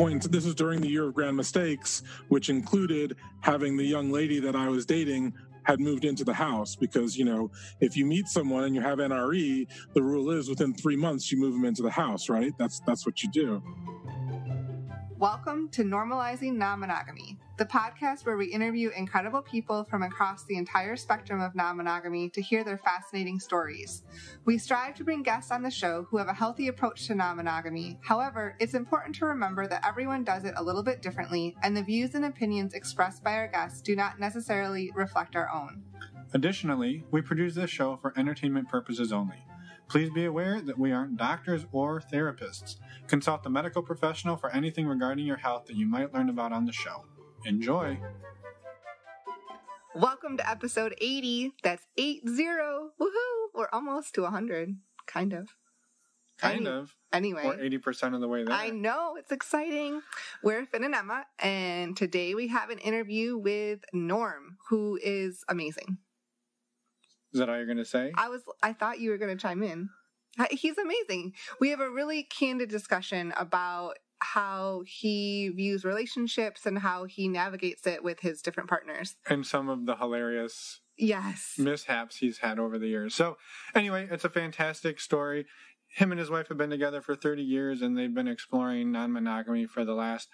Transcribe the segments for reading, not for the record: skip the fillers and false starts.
point, this was during the year of grand mistakes, which included having the young lady that I was dating had moved into the house because, if you meet someone and you have NRE, the rule is within 3 months you move them into the house, right? That's what you do. Welcome to Normalizing Non-Monogamy, the podcast where we interview incredible people from across the entire spectrum of non-monogamy to hear their fascinating stories. We strive to bring guests on the show who have a healthy approach to non-monogamy. However, it's important to remember that everyone does it a little bit differently, and the views and opinions expressed by our guests do not necessarily reflect our own. Additionally, we produce this show for entertainment purposes only. Please be aware that we aren't doctors or therapists. Consult a medical professional for anything regarding your health that you might learn about on the show. Enjoy! Welcome to episode 80. That's 80. Woohoo! We're almost to 100. Kind of. Anyway. We're 80% of the way there. I know. It's exciting. We're Finn and Emma, and today we have an interview with Norm, who is amazing. Is that all you're going to say? I thought you were going to chime in. He's amazing. We have a really candid discussion about how he views relationships and how he navigates it with his different partners. And some of the hilarious mishaps he's had over the years. So anyway, it's a fantastic story. Him and his wife have been together for 30 years, and they've been exploring non-monogamy for the last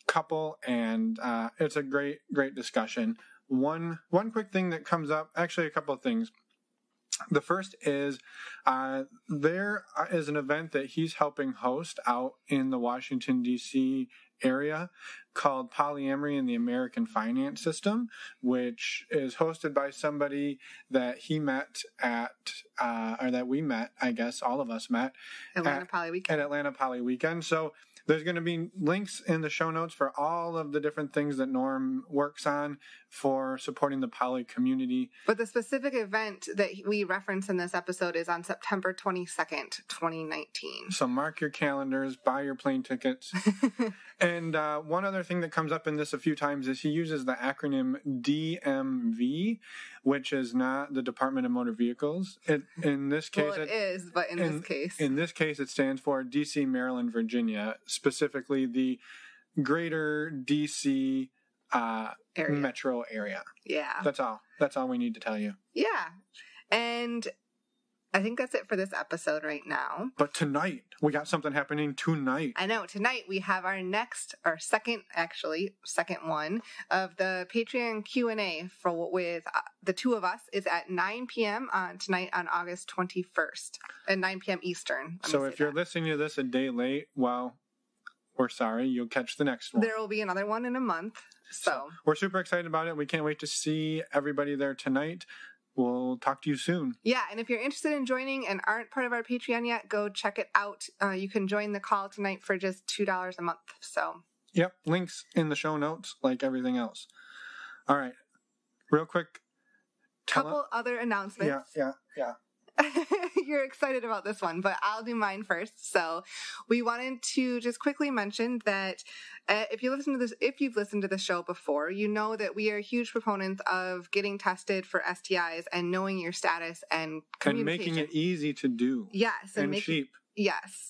couple, and it's a great discussion. One quick thing that comes up, actually a couple of things. The first is there is an event that he's helping host out in the Washington, D.C. area called Polyamory in the American Finance System, which is hosted by somebody that he met at, or that we met, I guess all of us met, Atlanta Poly Weekend. So there's going to be links in the show notes for all of the different things that Norm works on for supporting the poly community. But the specific event that we reference in this episode is on September 22nd, 2019. So mark your calendars, buy your plane tickets. And one other thing that comes up in this a few times is he uses the acronym DMV, which is not the Department of Motor Vehicles. In this case, it stands for DC, Maryland, Virginia, specifically the greater DC metro area. Yeah. That's all we need to tell you. Yeah. And I think that's it for this episode right now. But tonight, we got something happening tonight. I know. Tonight, we have our second one of the Patreon Q&A with the two of us. Is at 9 p.m. Tonight on August 21st at 9 p.m. Eastern. So if you're listening to this a day late, well, we're sorry. You'll catch the next one. There will be another one in a month. So we're super excited about it. We can't wait to see everybody there tonight. We'll talk to you soon. Yeah, and if you're interested in joining and aren't part of our Patreon yet, go check it out. You can join the call tonight for just $2 a month. So. Yep, links in the show notes like everything else. All right, real quick. Couple other announcements. Yeah. You're excited about this one, but I'll do mine first. So we wanted to just quickly mention that if you've listened to the show before, you know that we are huge proponents of getting tested for STIs and knowing your status and communication. And making it easy to do. Yes. And cheap. Yes.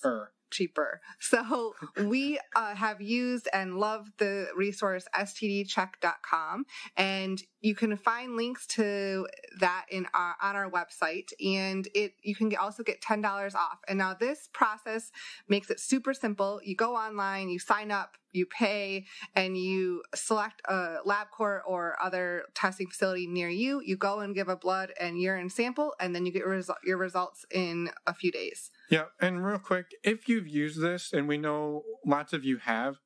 Cheaper. So we have used and love the resource stdcheck.com, and you can find links to that on our website, and you can also get $10 off. And now this process makes it super simple. You go online, you sign up, you pay, and you select a LabCorp or other testing facility near you. You go and give a blood and urine sample, and then you get your results in a few days. Yeah, and real quick, if you've used this, and we know lots of you have,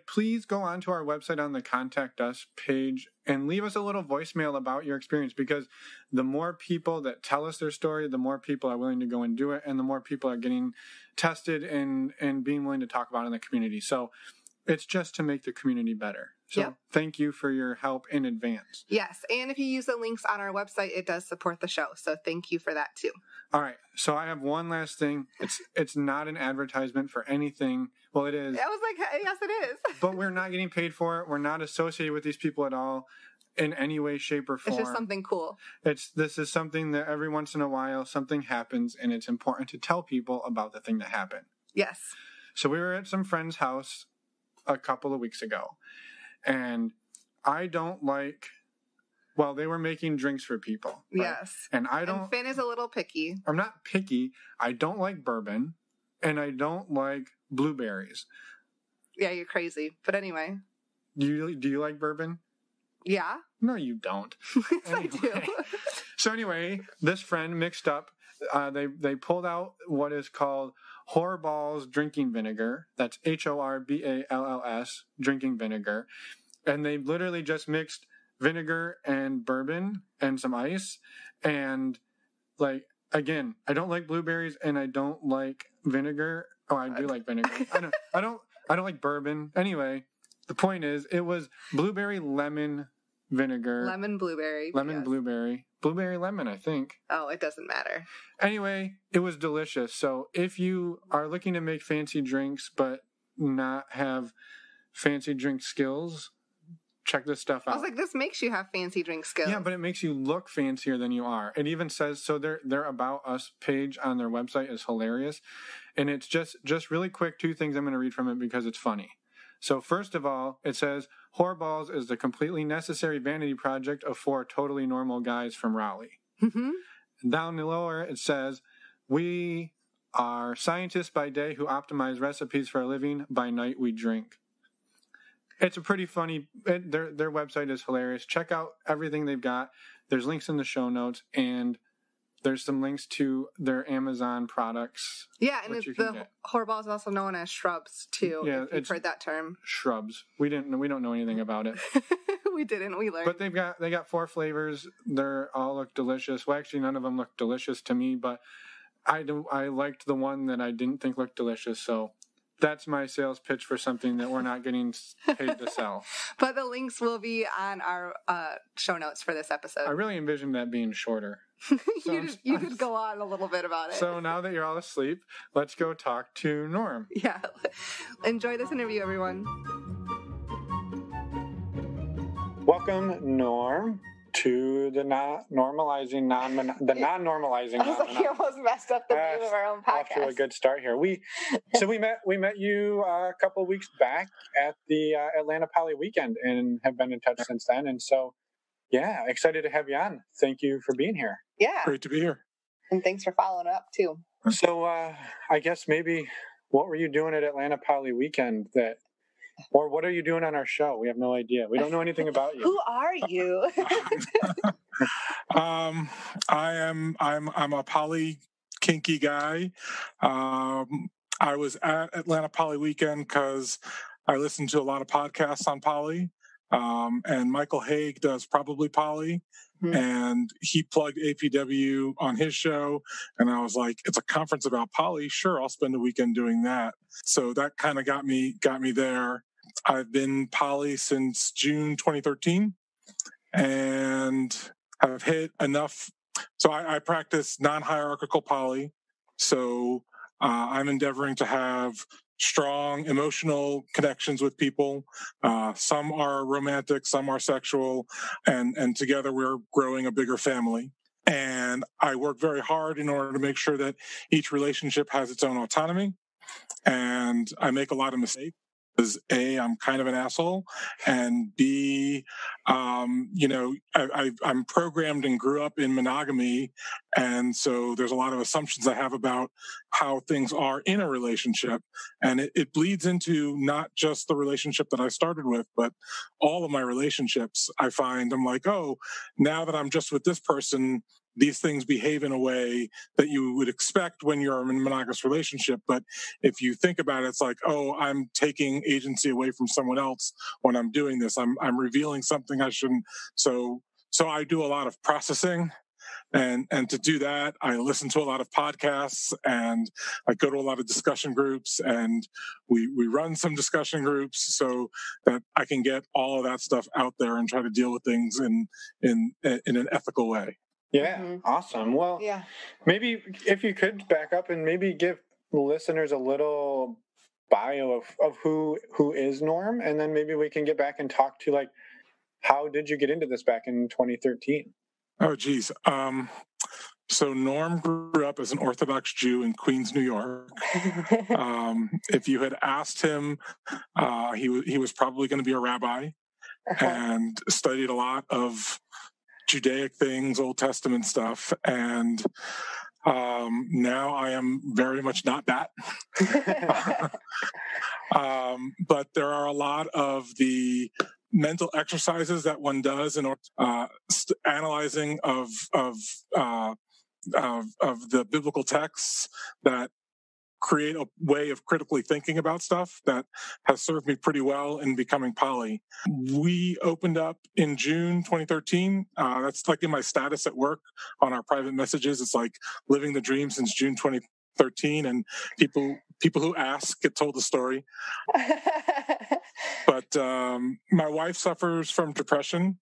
please go onto our website on the Contact Us page and leave us a little voicemail about your experience, because the more people that tell us their story, the more people are willing to go and do it, and the more people are getting tested and being willing to talk about it in the community. So it's just to make the community better. So Thank you for your help in advance. Yes, and if you use the links on our website, it does support the show. So thank you for that too. All right, so I have one last thing. It's not an advertisement for anything. Well, it is. I was like, yes, it is. But we're not getting paid for it. We're not associated with these people at all in any way, shape, or form. It's just something cool. This is something that every once in a while something happens, and it's important to tell people about the thing that happened. Yes. So we were at some friend's house a couple of weeks ago, and I don't like. Well, they were making drinks for people. Right? Yes. And I don't. And Finn is a little picky. I'm not picky. I don't like bourbon, and I don't like blueberries. Yeah, you're crazy. But anyway. Do you like bourbon? Yeah. No, you don't. Yes, anyway. I do. So anyway, this friend mixed up. They pulled out what is called Horballs drinking vinegar. That's HORBALLS drinking vinegar, and they literally just mixed vinegar and bourbon and some ice. And like again, I don't like blueberries and I don't like vinegar. Oh, I do like vinegar. I don't like bourbon. Anyway, the point is, it was blueberry lemon vinegar. Lemon blueberry. Blueberry lemon, I think. Oh, it doesn't matter. Anyway, it was delicious. So if you are looking to make fancy drinks but not have fancy drink skills, check this stuff out. I was like, this makes you have fancy drink skills. Yeah, but it makes you look fancier than you are. It even says, so their About Us page on their website is hilarious. And it's just really quick, 2 things I'm going to read from it because it's funny. So first of all, it says, Horballs is the completely necessary vanity project of 4 totally normal guys from Raleigh. Mm-hmm. Down lower, it says, we are scientists by day who optimize recipes for a living. By night, we drink. It's a pretty funny, their website is hilarious. Check out everything they've got. There's links in the show notes, and there's some links to their Amazon products. Yeah, and the Horballs is also known as shrubs, too, yeah, if you've heard that term. Shrubs. We don't know anything about it. We didn't, we learned. But they got 4 flavors. They all look delicious. Well, actually, none of them look delicious to me, but I liked the one that I didn't think looked delicious, so that's my sales pitch for something that we're not getting paid to sell. But the links will be on our show notes for this episode. I really envisioned that being shorter. You could go on a little bit about it. So now that you're all asleep, let's go talk to Norm. Yeah. Enjoy this interview, everyone. Welcome, Norm, to the non-normalizing. I was like, you almost messed up the name of our own podcast. Off to a good start here. We met you a couple of weeks back at the Atlanta Poly weekend and have been in touch since then. And so, yeah, excited to have you on. Thank you for being here. Yeah, great to be here. And thanks for following up too. So, I guess maybe what were you doing at Atlanta Poly weekend or what are you doing on our show? We have no idea. We don't know anything about you. Who are you? I'm a poly kinky guy. I was at Atlanta Poly weekend because I listen to a lot of podcasts on poly. And Michael Haig does Probably Poly. Mm-hmm. And he plugged APW on his show. And I was like, it's a conference about poly. Sure, I'll spend the weekend doing that. So that kind of got me there. I've been poly since June 2013 and have hit enough. So I practice non-hierarchical poly. So I'm endeavoring to have strong emotional connections with people. Some are romantic, some are sexual, and together we're growing a bigger family. And I work very hard in order to make sure that each relationship has its own autonomy. And I make a lot of mistakes. Because A, I'm kind of an asshole, and B, I'm programmed and grew up in monogamy, and so there's a lot of assumptions I have about how things are in a relationship, and it bleeds into not just the relationship that I started with, but all of my relationships. I find I'm like, oh, now that I'm just with this person, these things behave in a way that you would expect when you're in a monogamous relationship. But if you think about it, it's like, oh, I'm taking agency away from someone else when I'm doing this. I'm revealing something I shouldn't. So I do a lot of processing. And to do that, I listen to a lot of podcasts and I go to a lot of discussion groups, and we run some discussion groups so that I can get all of that stuff out there and try to deal with things in an ethical way. Yeah, mm-hmm. Awesome. Well, yeah. Maybe if you could back up and maybe give listeners a little bio of who is Norm, and then maybe we can get back and talk to, like, how did you get into this back in 2013? Oh, geez. So Norm grew up as an Orthodox Jew in Queens, New York. If you had asked him, he was probably going to be a rabbi and studied a lot of Judaic things, Old Testament stuff. And now I am very much not that. But there are a lot of the mental exercises that one does in analyzing of the biblical texts that create a way of critically thinking about stuff that has served me pretty well in becoming poly. We opened up in June 2013. That's like in my status at work on our private messages. It's like living the dream since June 2013, and people who ask get told the story. But my wife suffers from depression.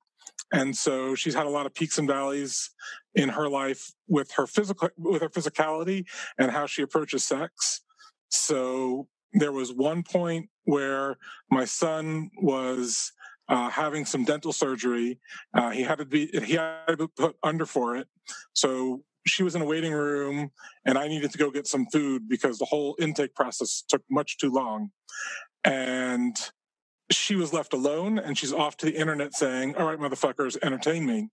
And so she's had a lot of peaks and valleys in her life with her physicality and how she approaches sex. So there was one point where my son was having some dental surgery. He had to be put under for it. So she was in a waiting room, and I needed to go get some food because the whole intake process took much too long. And she was left alone, and she's off to the internet saying, "All right, motherfuckers, entertain me."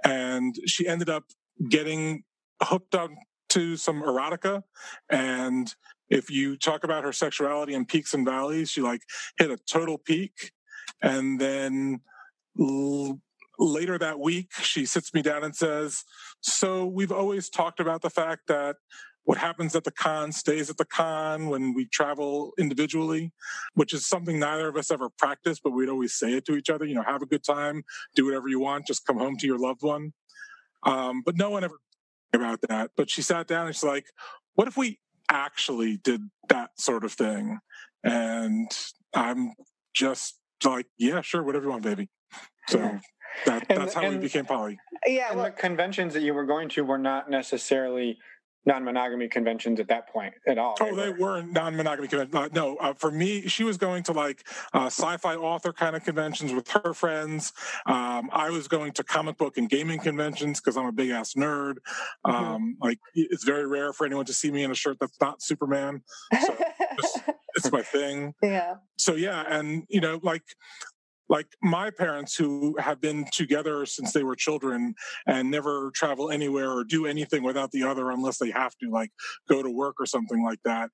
And she ended up getting hooked on to some erotica. And if you talk about her sexuality and peaks and valleys, she like hit a total peak. And then later that week, she sits me down and says, "So we've always talked about the fact that what happens at the con stays at the con when we travel individually," which is something neither of us ever practiced, but we'd always say it to each other, have a good time, do whatever you want, just come home to your loved one. But no one ever about that. But she sat down and she's like, "What if we actually did that sort of thing?" And I'm just like, "Yeah, sure, whatever you want, baby." So that's how we became poly. Yeah, and the conventions that you were going to were not necessarily non-monogamy conventions at that point at all. Oh, they weren't non-monogamy conventions. No, for me, she was going to like sci-fi author kind of conventions with her friends. I was going to comic book and gaming conventions because I'm a big ass nerd. Like it's very rare for anyone to see me in a shirt that's not Superman. So it's my thing. Yeah. So yeah, and like my parents, who have been together since they were children and never travel anywhere or do anything without the other unless they have to, like go to work or something like that,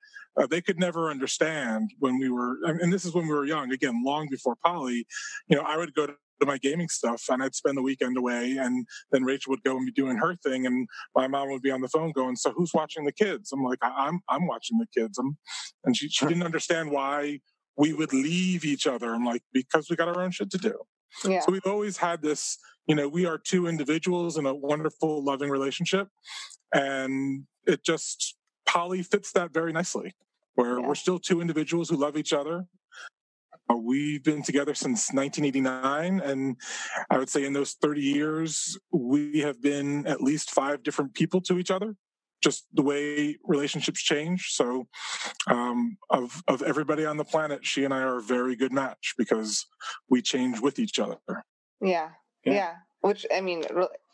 they could never understand when we were, and this is when we were young, again, long before poly, I would go to my gaming stuff and I'd spend the weekend away, and then Rachel would go and be doing her thing, and my mom would be on the phone going, "So who's watching the kids?" I'm like, I'm watching the kids. And she didn't understand why we would leave each other. I'm like, because we got our own shit to do. Yeah. So we've always had this, we are two individuals in a wonderful, loving relationship. And it just, poly fits that very nicely, where we're still two individuals who love each other. We've been together since 1989. And I would say in those 30 years, we have been at least 5 different people to each other. Just the way relationships change. So of everybody on the planet, she and I are a very good match because we change with each other. Yeah. Which, I mean,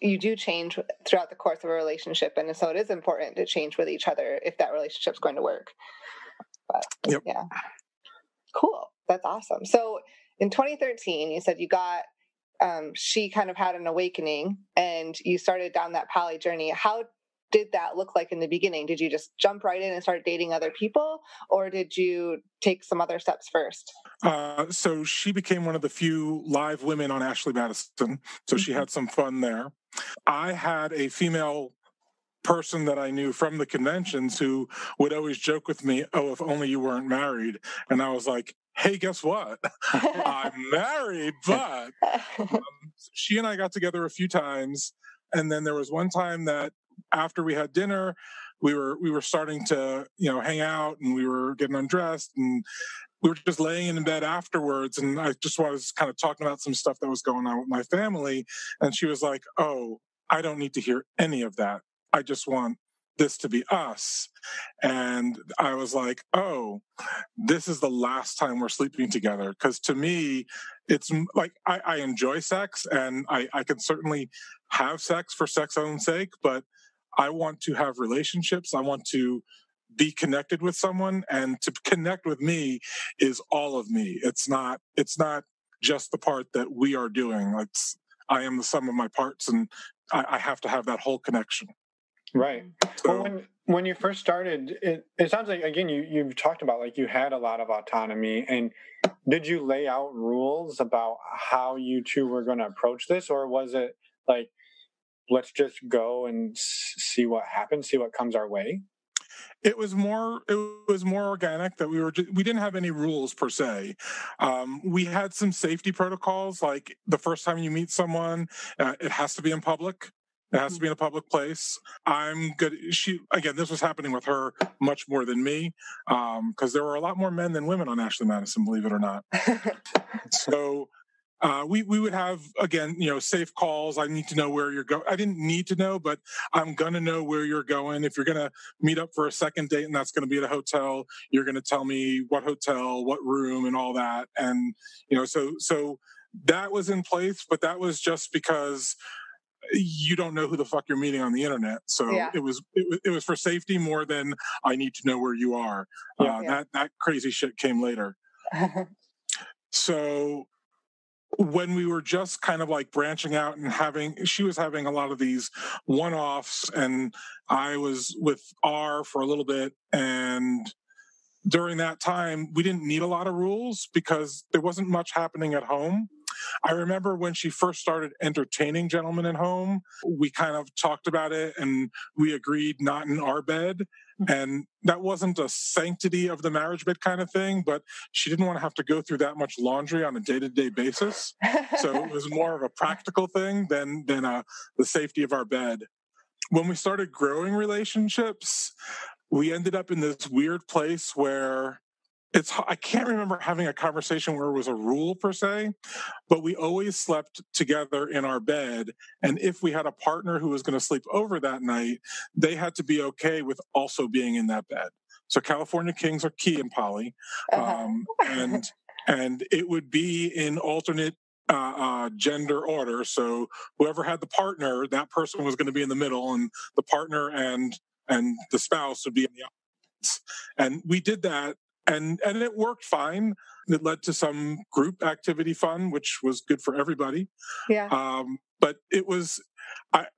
you do change throughout the course of a relationship. And so it is important to change with each other if that relationship's going to work. But yeah. Cool. That's awesome. So in 2013, you said you got, she kind of had an awakening and you started down that poly journey. How did that look like in the beginning? Did you just jump right in and start dating other people, or did you take some other steps first? So she became one of the few live women on Ashley Madison. So she had some fun there. I had a female person that I knew from the conventions who would always joke with me, "Oh, if only you weren't married." And I was like, "Hey, guess what? I'm married." But she and I got together a few times. And then there was one time that after we had dinner, we were starting to, hang out, and we were getting undressed, and we were just laying in bed afterwards. And I just was kind of talking about some stuff that was going on with my family. And she was like, "Oh, I don't need to hear any of that. I just want this to be us." And I was like, "Oh, this is the last time we're sleeping together. Because to me, it's like I enjoy sex, and I can certainly have sex for sex's own sake, but I want to have relationships. I want to be connected with someone, and to connect with me is all of me. It's not just the part that we are doing. I am the sum of my parts, and I have to have that whole connection. Right. So, well, when you first started, it sounds like, again, you've talked about, like, you had a lot of autonomy. And did you lay out rules about how you two were going to approach this? Or was it like, let's just go and see what happens, see what comes our way? It was more organic. That we didn't have any rules per se. We had some safety protocols, like the first time you meet someone, it has to be in public. It has to be in a public place. I'm good. This was happening with her much more than me, because there were a lot more men than women on Ashley Madison, believe it or not. So we would have, again, safe calls. I need to know where you're going. I didn't need to know, but I'm going to know where you're going. If you're going to meet up for a second date and that's going to be at a hotel, you're going to tell me what hotel, what room, and all that. And, so that was in place, but that was just because you don't know who the fuck you're meeting on the internet. So yeah. It was for safety more than I need to know where you are. That crazy shit came later. So when we were just kind of like branching out and she was having a lot of these one-offs, and I was with R for a little bit, and during that time we didn't need a lot of rules because there wasn't much happening at home. I remember when she first started entertaining gentlemen at home, we kind of talked about it and we agreed not in our bed. And that wasn't a sanctity of the marriage bed kind of thing, but she didn't want to have to go through that much laundry on a day-to-day basis. So it was more of a practical thing than the safety of our bed. When we started growing relationships, we ended up in this weird place where I can't remember having a conversation where it was a rule per se, but we always slept together in our bed. And if we had a partner who was going to sleep over that night, they had to be okay with also being in that bed. So California Kings are key in poly. And it would be in alternate gender order. So whoever had the partner, that person was going to be in the middle, and the partner and the spouse would be in the opposites. And we did that. And it worked fine. It led to some group activity fun, which was good for everybody. Yeah. But it was,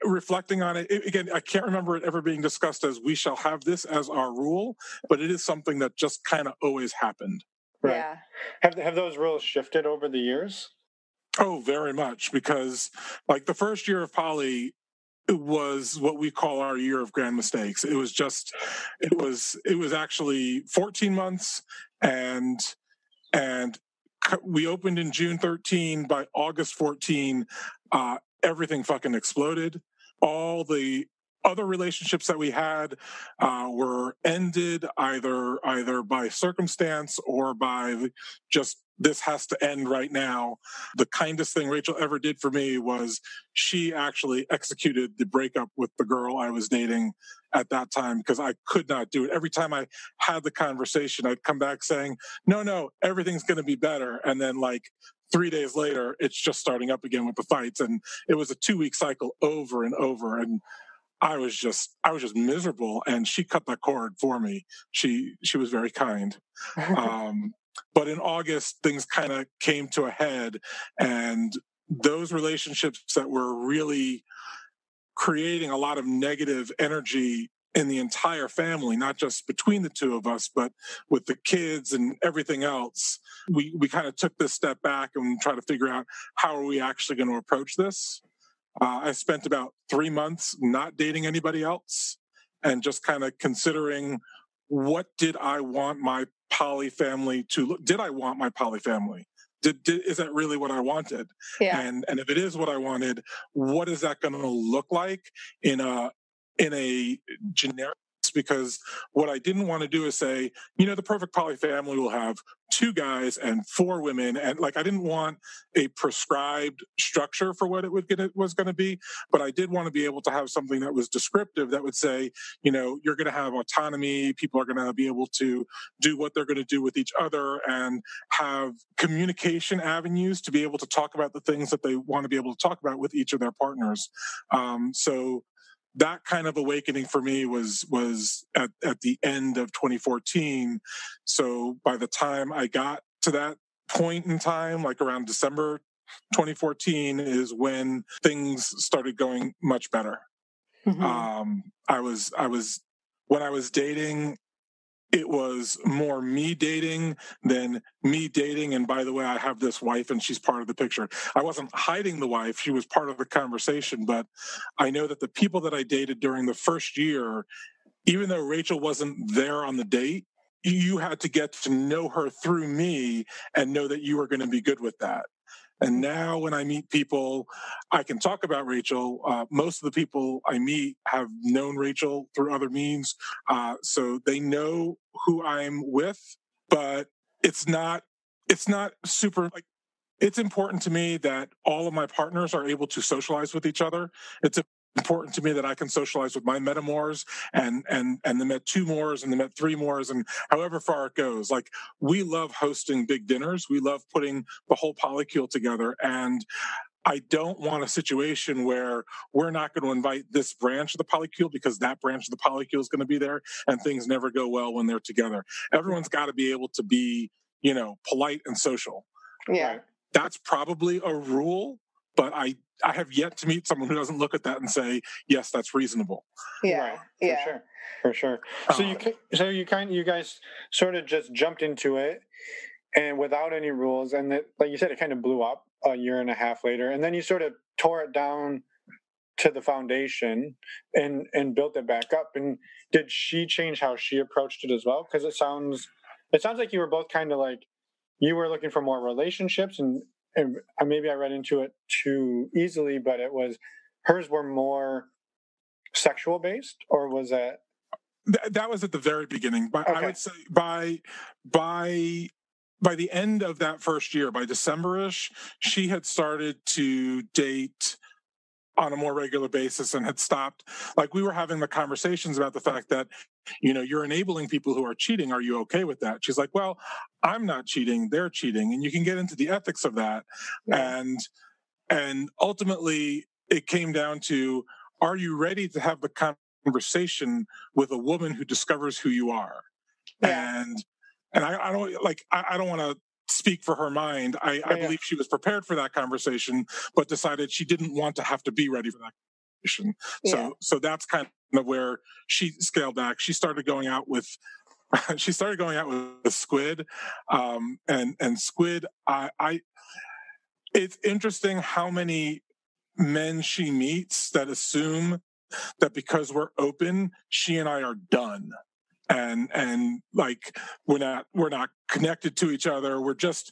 reflecting on it, again, I can't remember it ever being discussed as we shall have this as our rule, but it is something that just kind of always happened. Right. Yeah. Have those rules shifted over the years? Oh, very much. Because like the first year of poly, it was what we call our year of grand mistakes. It was actually 14 months, and we opened in June 13. By August 14, everything fucking exploded. All the other relationships that we had were ended either by circumstance or by just, this has to end right now. The kindest thing Rachel ever did for me was she actually executed the breakup with the girl I was dating at that time, because I could not do it. Every time I had the conversation, I'd come back saying, no, everything's going to be better. And then like 3 days later, it's just starting up again with the fights. And it was a 2-week cycle over and over. And I was just miserable, and she cut that cord for me. She was very kind. But in August, things kind of came to a head, and those relationships that were really creating a lot of negative energy in the entire family, not just between the two of us, but with the kids and everything else, we kind of took this step back and tried to figure out, how are we actually going to approach this? I spent about 3 months not dating anybody else and just kind of considering, what did I want my poly family to look? Did I want my poly family? Is that really what I wanted? Yeah. And if it is what I wanted, what is that going to look like in a generic? Because what I didn't want to do is say, the perfect poly family will have 2 2 guys and 4 women. And like, I didn't want a prescribed structure for what it was going to be, but I did want to be able to have something that was descriptive that would say, you're going to have autonomy. People are going to be able to do what they're going to do with each other and have communication avenues to be able to talk about the things that they want to be able to talk about with each of their partners. So that kind of awakening for me was at the end of 2014. So by the time I got to that point in time, like around December 2014, is when things started going much better. Mm-hmm. When I was dating, it was more me dating than me dating. And by the way, I have this wife and she's part of the picture. I wasn't hiding the wife. She was part of the conversation. But I know that the people that I dated during the first year, even though Rachel wasn't there on the date, you had to get to know her through me and know that you were going to be good with that. And now when I meet people, I can talk about Rachel. Most of the people I meet have known Rachel through other means. So they know who I'm with, but it's not super, like, it's important to me that all of my partners are able to socialize with each other. It's important to me that I can socialize with my metamors and the met 2 mores and the met 3 mores and however far it goes. Like, we love hosting big dinners. We love putting the whole polycule together. And I don't want a situation where we're not going to invite this branch of the polycule because that branch of the polycule is going to be there and things never go well when they're together. Everyone's got to be able to be, polite and social. Yeah. That's probably a rule, but I have yet to meet someone who doesn't look at that and say, yes, that's reasonable. Yeah. Right. Yeah. For sure. So you guys sort of just jumped into it and without any rules. And that, like you said, it kind of blew up a year and a half later. And then you sort of tore it down to the foundation and built it back up. And did she change how she approached it as well? Because it sounds like you were both kind of like, you were looking for more relationships and maybe I read into it too easily, but it was, hers were more sexual based, or was that? That was at the very beginning. But okay. I would say by the end of that first year, by December-ish, she had started to date on a more regular basis and had stopped. Like, we were having the conversations about the fact that, you're enabling people who are cheating. Are you okay with that? She's like, well, I'm not cheating. They're cheating. And you can get into the ethics of that. Yeah. And ultimately it came down to, are you ready to have the conversation with a woman who discovers who you are? Yeah. And I don't want to speak for her mind. I believe she was prepared for that conversation, but decided she didn't want to have to be ready for that conversation. Yeah. So that's kind of where she scaled back. She started going out with Squid, and Squid. It's interesting how many men she meets that assume that because we're open, she and I are done. And like, we're not connected to each other. We're just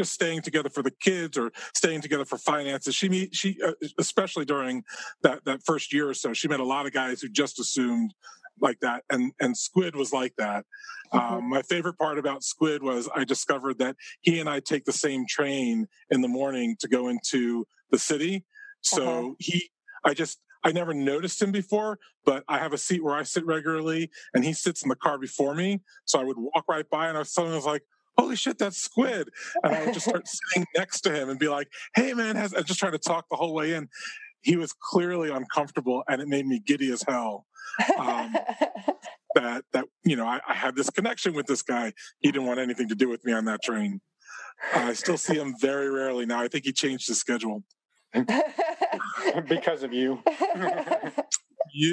staying together for the kids or staying together for finances. She especially during that first year or so, she met a lot of guys who just assumed like that. And Squid was like that. Mm-hmm. My favorite part about Squid was I discovered that he and I take the same train in the morning to go into the city. So I never noticed him before, but I have a seat where I sit regularly, and he sits in the car before me. So I would walk right by, and I was like, holy shit, that's Squid. And I would just start sitting next to him and be like, hey, man, I just try to talk the whole way in. He was clearly uncomfortable, and it made me giddy as hell. That I had this connection with this guy. He didn't want anything to do with me on that train. I still see him very rarely now. I think he changed his schedule. Because of you.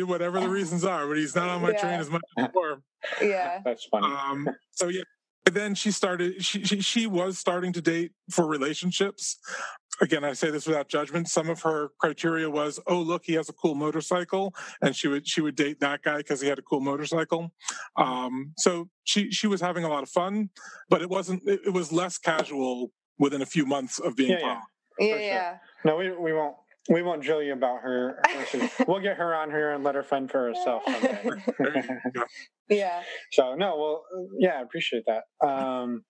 Whatever the reasons are, but he's not on my train as much as before. Yeah. That's funny. So yeah. Then she was starting to date for relationships. Again, I say this without judgment. Some of her criteria was, oh, look, he has a cool motorcycle, and she would date that guy because he had a cool motorcycle. So she was having a lot of fun, but it was less casual within a few months of being Yeah. No, we won't We won't drill you about her. We'll get her on here and let her fend for herself someday. Yeah. So, no, well, yeah, I appreciate that.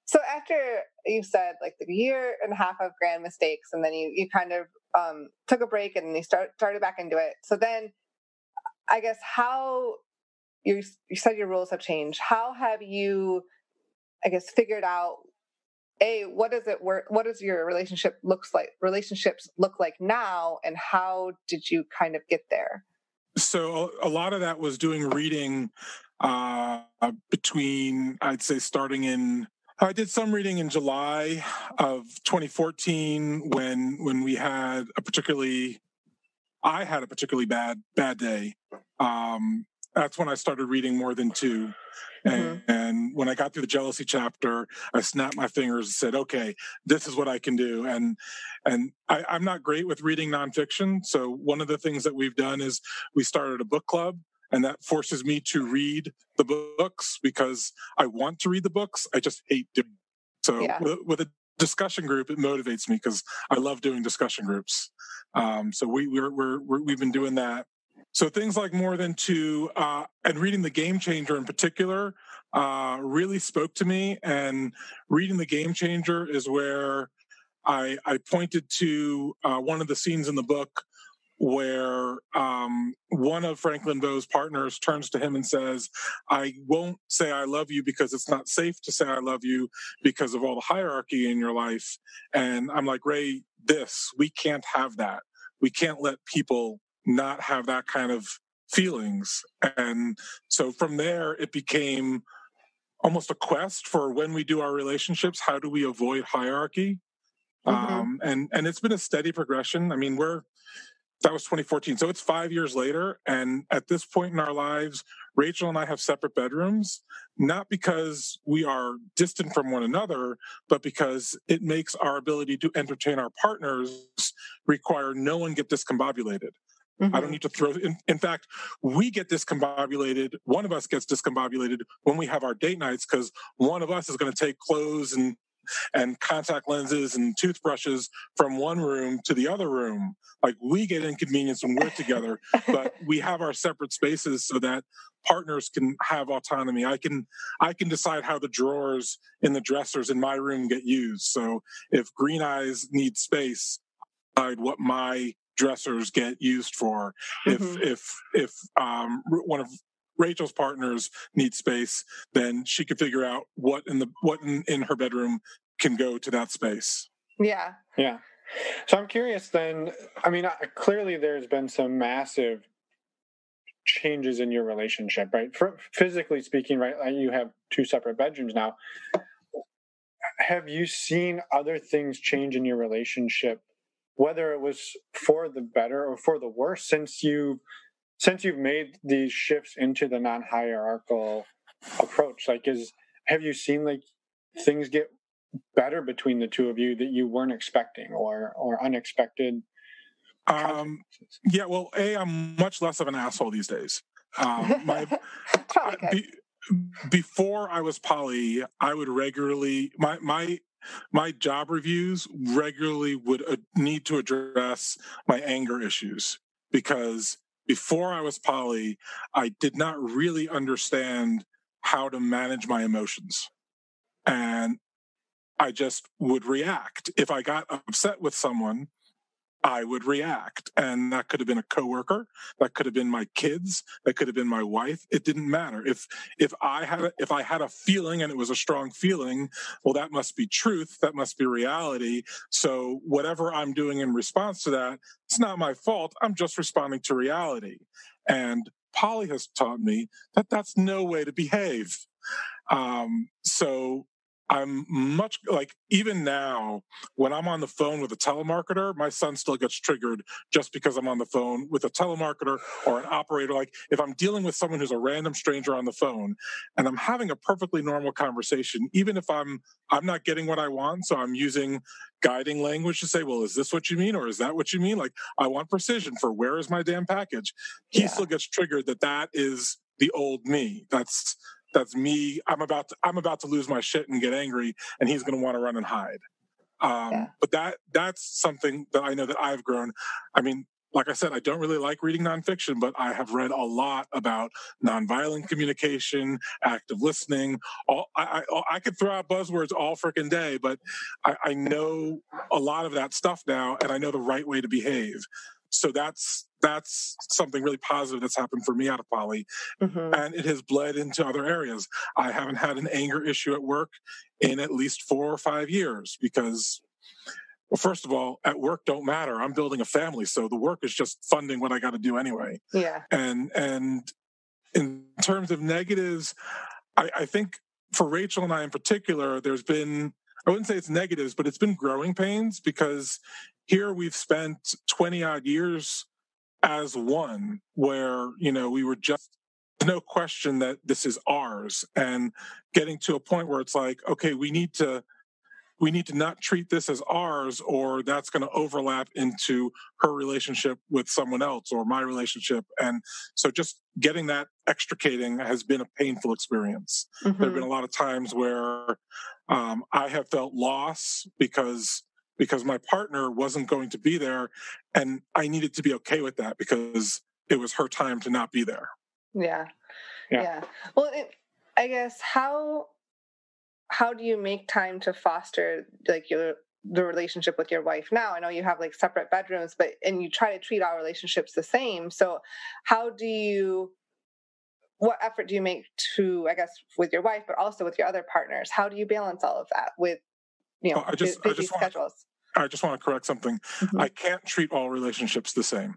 So after you said like the year and a half of grand mistakes, and then you kind of took a break and you started back into it. So then I guess how you said your rules have changed. How have you, I guess, figured out, what does your relationships look like now, and how did you kind of get there? So a lot of that was doing reading between, I'd say, I did some reading in July of 2014 when we had I had a particularly bad day. That's when I started reading more than two. And when I got through the jealousy chapter, I snapped my fingers and said, okay, this is what I can do. And I'm not great with reading nonfiction. So one of the things that we've done is we started a book club, and that forces me to read the books because I want to read the books. I just hate doing it. So with a discussion group, it motivates me because I love doing discussion groups. So we've been doing that. So things like More Than Two and reading The Game Changer in particular really spoke to me. And reading The Game Changer is where I pointed to one of the scenes in the book where one of Franklin Veau's partners turns to him and says, I won't say I love you because it's not safe to say I love you because of all the hierarchy in your life. And I'm like, Ray, we can't have that. We can't let people not have that kind of feelings. And so from there, it became almost a quest for when we do our relationships, how do we avoid hierarchy? And it's been a steady progression. I mean, that was 2014. So it's 5 years later. And at this point in our lives, Rachel and I have separate bedrooms, not because we are distant from one another, but because it makes our ability to entertain our partners require no one get discombobulated. I don't need to in fact, we get discombobulated. One of us gets discombobulated when we have our date nights because one of us is going to take clothes and contact lenses and toothbrushes from one room to the other room. Like, we get inconvenienced when we're together, but we have our separate spaces so that partners can have autonomy. I can decide how the drawers in the dressers in my room get used. So if Green Eyes need space, I decide what my dressers get used for. If one of Rachel's partners needs space, then she could figure out what in her bedroom can go to that space. Yeah. So I'm curious then, I mean, clearly there's been some massive changes in your relationship, right? Physically speaking, right? You have two separate bedrooms now. Have you seen other things change in your relationship, whether it was for the better or for the worse, since you've made these shifts into the non-hierarchical approach? Like, have you seen like things get better between the two of you that you weren't expecting or unexpected? Yeah, well, I'm much less of an asshole these days. Before I was poly, I would regularly my job reviews regularly would need to address my anger issues, because before I was poly, I did not really understand how to manage my emotions. And I just would react. If I got upset with someone, I would react. And that could have been a coworker, that could have been my kids, that could have been my wife. It didn't matter. If I had a feeling and it was a strong feeling, well, that must be truth, that must be reality. So whatever I'm doing in response to that, it's not my fault. I'm just responding to reality. And Polly has taught me that that's no way to behave. So I'm much like, even now, when I'm on the phone with a telemarketer, my son still gets triggered just because I'm on the phone with a telemarketer or an operator. Like, if I'm dealing with someone who's a random stranger on the phone and I'm having a perfectly normal conversation, even if I'm not getting what I want, so I'm using guiding language to say, well, is this what you mean? Or is that what you mean? Like, I want precision for where is my damn package? He still gets triggered that is the old me. That's me. I'm about to lose my shit and get angry, and he's going to want to run and hide. But that's something that I know that I've grown. I mean, like I said, I don't really like reading nonfiction, but I have read a lot about nonviolent communication, active listening. I could throw out buzzwords all freaking day, but I know a lot of that stuff now, and I know the right way to behave. So that's something really positive that's happened for me out of poly, and it has bled into other areas. I haven't had an anger issue at work in at least 4 or 5 years because, well, first of all, at work don't matter. I'm building a family, so the work is just funding what I got to do anyway. Yeah. And in terms of negatives, I think for Rachel and I in particular, there's been, I wouldn't say it's negatives, but it's been growing pains because here we've spent 20 odd years as one where, we were just, no question that this is ours, and getting to a point where it's like, okay, we need to not treat this as ours, or that's going to overlap into her relationship with someone else or my relationship. And so just getting that extricating has been a painful experience. There have been a lot of times where I have felt loss because my partner wasn't going to be there, and I needed to be okay with that because it was her time to not be there. Yeah. Well, I guess how do you make time to foster the relationship with your wife now? I know you have separate bedrooms, and you try to treat all relationships the same. So what effort do you make to, I guess, with your wife, but also with your other partners? How do you balance all of that with, busy schedules? I just want to correct something. I can't treat all relationships the same.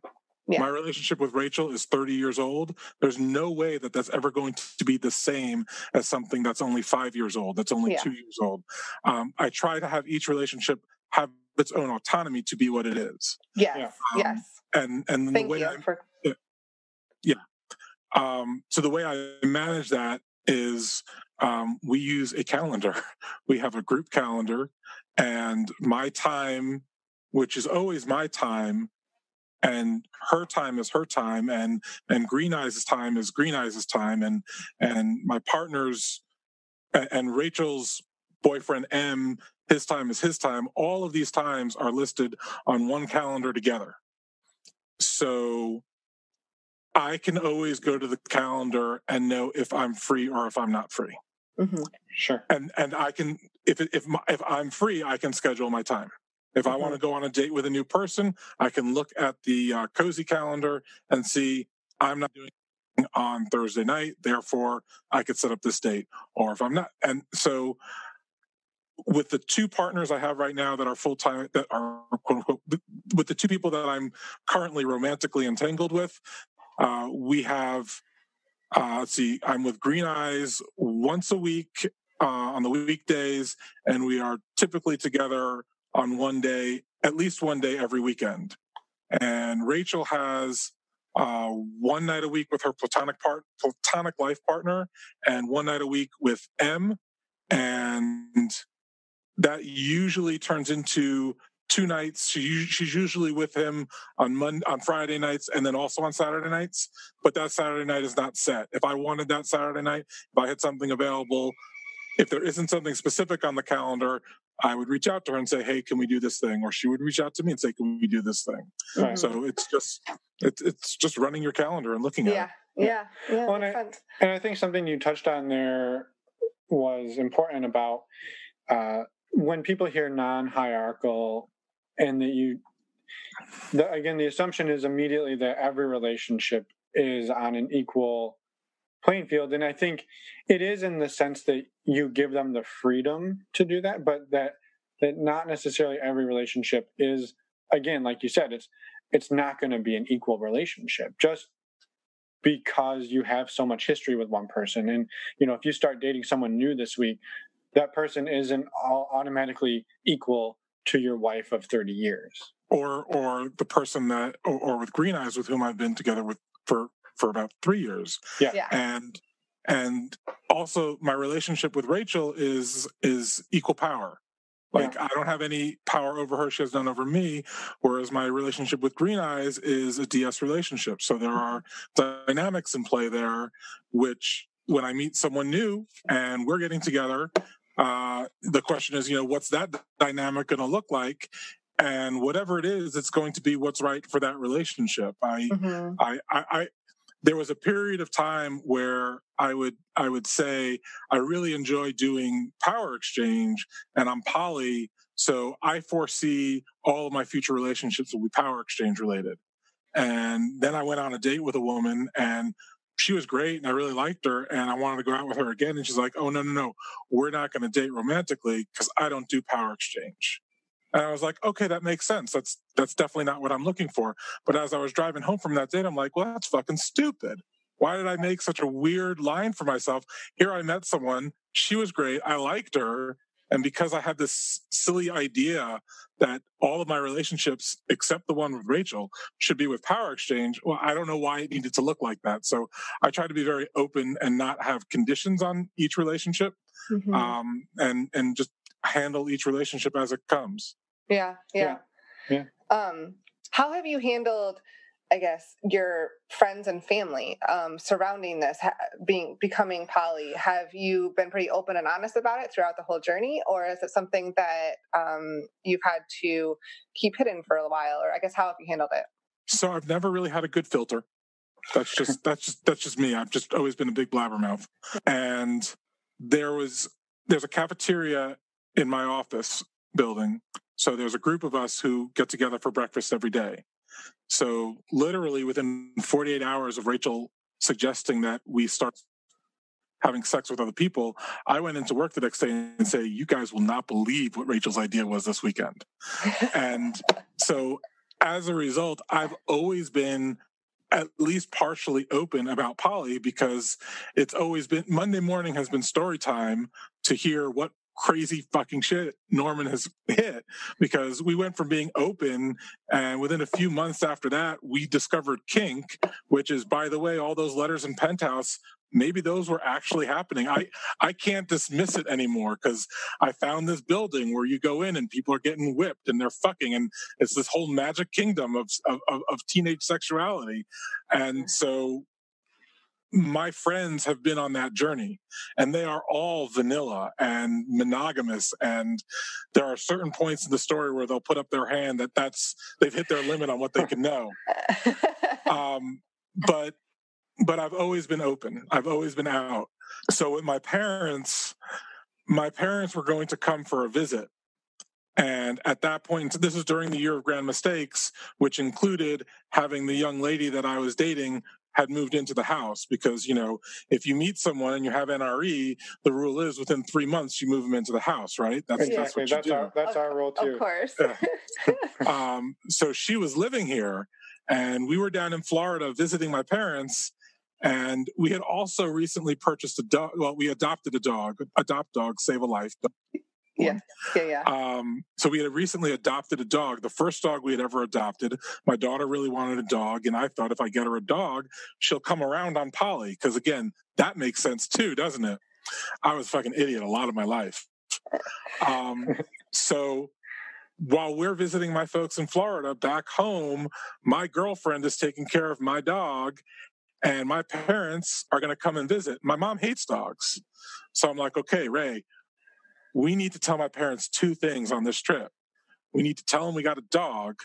Yeah. My relationship with Rachel is 30 years old. There's no way that that's ever going to be the same as something that's only 5 years old, that's only 2 years old. I try to have each relationship have its own autonomy to be what it is. Yes. And Thank the way so the way I manage that is we use a calendar. We have a group calendar, and my time, which is always my time, and her time is her time, and Green Eyes' time is Green Eyes' time, and my partner's and Rachel's boyfriend M, his time is his time. All of these times are listed on one calendar together. So I can always go to the calendar and know if I'm free or if I'm not free. Sure. And I can, if I'm free, I can schedule my time. If I want to go on a date with a new person, I can look at the cozy calendar and see I'm not doing anything on Thursday night, therefore I could set up this date. Or if I'm not, and so with the two partners I have right now that are full-time, that are quote unquote, with the two people that I'm currently romantically entangled with, we have, I'm with Green Eyes once a week on the weekdays, and we are typically together on one day, at least one day every weekend. And Rachel has 1 night a week with her platonic life partner, and 1 night a week with M, and that usually turns into 2 nights. She's usually with him on Friday nights and then also on Saturday nights. But that Saturday night is not set. If I wanted that Saturday night, if I had something available, if there isn't something specific on the calendar, I would reach out to her and say, "Hey, can we do this thing?" Or she would reach out to me and say, "Can we do this thing?" Right. So it's just running your calendar and looking at it. Yeah. Well, and I think something you touched on there was important about when people hear non-hierarchical, and that the assumption is immediately that every relationship is on an equal playing field. And I think it is in the sense that you give them the freedom to do that, but that not necessarily every relationship is, again, like you said, it's not going to be an equal relationship just because you have so much history with one person. And, if you start dating someone new this week, that person isn't automatically equal to your wife of 30 years. Or the person that, or with Green Eyes, with whom I've been together with for about 3 years. Yeah. And also my relationship with Rachel is equal power. I don't have any power over her. She has none over me. Whereas my relationship with Green Eyes is a DS relationship. So there are dynamics in play there, which when I meet someone new and we're getting together, The question is, what's that dynamic going to look like? And whatever it is, it's going to be what's right for that relationship. There was a period of time where I would say I really enjoy doing power exchange, and I'm poly, so I foresee all of my future relationships will be power exchange related. And then I went on a date with a woman, and she was great, and I really liked her, and I wanted to go out with her again. And she's like, "Oh, no, we're not going to date romantically because I don't do power exchange." And I was like, okay, that makes sense. That's definitely not what I'm looking for. But as I was driving home from that date, I'm like, well, that's fucking stupid. Why did I make such a weird line for myself? Here I met someone. She was great. I liked her. And because I had this silly idea that all of my relationships, except the one with Rachel, should be with power exchange, well, I don't know why it needed to look like that. So I try to be very open and not have conditions on each relationship, and just handle each relationship as it comes. Yeah. How have you handled, I guess, your friends and family surrounding this, becoming poly? Have you been pretty open and honest about it throughout the whole journey, or is it something that you've had to keep hidden for a while? Or I guess, how have you handled it? So I've never really had a good filter. That's just me. I've just always been a big blabbermouth. And there's a cafeteria in my office building. So there's a group of us who get together for breakfast every day. So literally within 48 hours of Rachel suggesting that we start having sex with other people, I went into work the next day and say, you guys will not believe what Rachel's idea was this weekend. And so as a result, I've always been at least partially open about poly, because it's always been, Monday morning has been story time to hear what crazy fucking shit Norman has hit, because we went from being open, and within a few months after that, we discovered kink, which is, by the way, all those letters in Penthouse, maybe those were actually happening. I can't dismiss it anymore, because I found this building where you go in and people are getting whipped and they're fucking, and it's this whole magic kingdom of teenage sexuality. And so my friends have been on that journey, and they are all vanilla and monogamous, and there are certain points in the story where they'll put up their hand that's they've hit their limit on what they can know. But I've always been open. I've always been out. So with my parents were going to come for a visit. And at that point, this was during the year of grand mistakes, which included having the young lady that I was dating had moved into the house, because, if you meet someone and you have NRE, the rule is within 3 months you move them into the house, right? That's what you do. That's our rule too. Of course. So she was living here, and we were down in Florida visiting my parents, and we had also recently purchased a dog. Well, we adopted a dog. Adopt dog, save a life. Yeah. So we had recently adopted a dog, the first dog we had ever adopted. My daughter really wanted a dog, and I thought if I get her a dog, she'll come around on poly, because again, that makes sense too, doesn't it? I was a fucking idiot a lot of my life. So while we're visiting my folks in Florida, back home, my girlfriend is taking care of my dog, and my parents are going to come and visit. My mom hates dogs. So I'm like, okay, Ray, we need to tell my parents 2 things on this trip. We need to tell them we got a dog,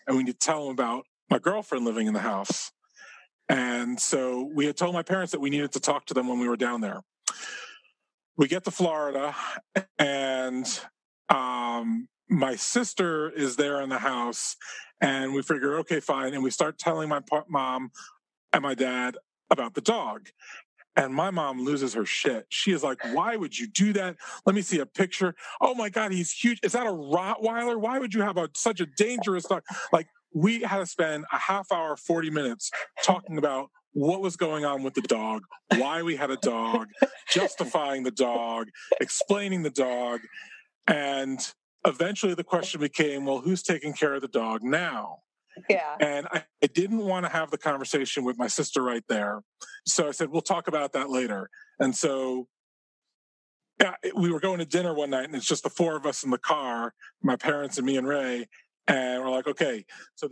and we need to tell them about my girlfriend living in the house. And so we had told my parents that we needed to talk to them when we were down there. We get to Florida, and my sister is there in the house, and we figure, okay, fine. And we start telling my mom and my dad about the dog. And my mom loses her shit. She is like, why would you do that? Let me see a picture. Oh my God, he's huge. Is that a Rottweiler? Why would you have such a dangerous dog? Like, we had to spend a half hour, 40 minutes talking about what was going on with the dog, why we had a dog, justifying the dog, explaining the dog. And eventually the question became, well, who's taking care of the dog now? Yeah. And I didn't want to have the conversation with my sister right there. So I said, we'll talk about that later. And so we were going to dinner one night, and it's just the 4 of us in the car, my parents and me and Ray. And we're like, okay, so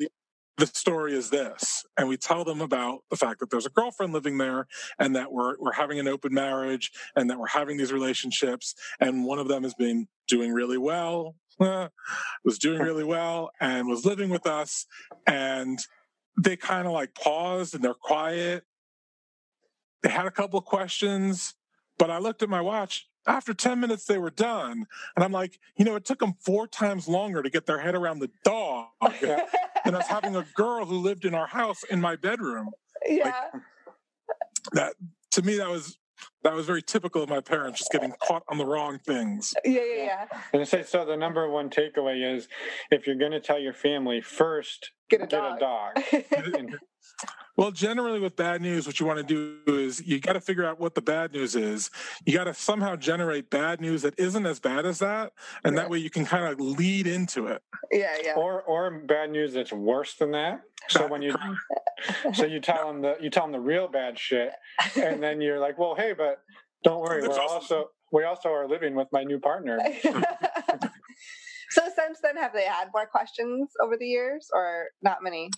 the the story is this. And we tell them about the fact that there's a girlfriend living there and that we're having an open marriage and that we're having these relationships. And one of them has been doing really well, was doing really well and was living with us. And they kind of like paused and they're quiet. They had a couple of questions, but I looked at my watch. After 10 minutes, they were done. And I'm like, it took them 4 times longer to get their head around the dog than us having a girl who lived in our house in my bedroom. Yeah. Like, that, to me, that was very typical of my parents, just getting caught on the wrong things. Yeah. And so the number one takeaway is, if you're going to tell your family, first, get a dog. Well, generally with bad news, what you want to do is you got to figure out what the bad news is. You got to somehow generate bad news that isn't as bad as that, and that way you can kind of lead into it. Yeah. Or bad news that's worse than that. So when you you tell them the real bad shit, and then you're like, well, hey, but don't worry, we also are living with my new partner. So since then, have they had more questions over the years, or not many?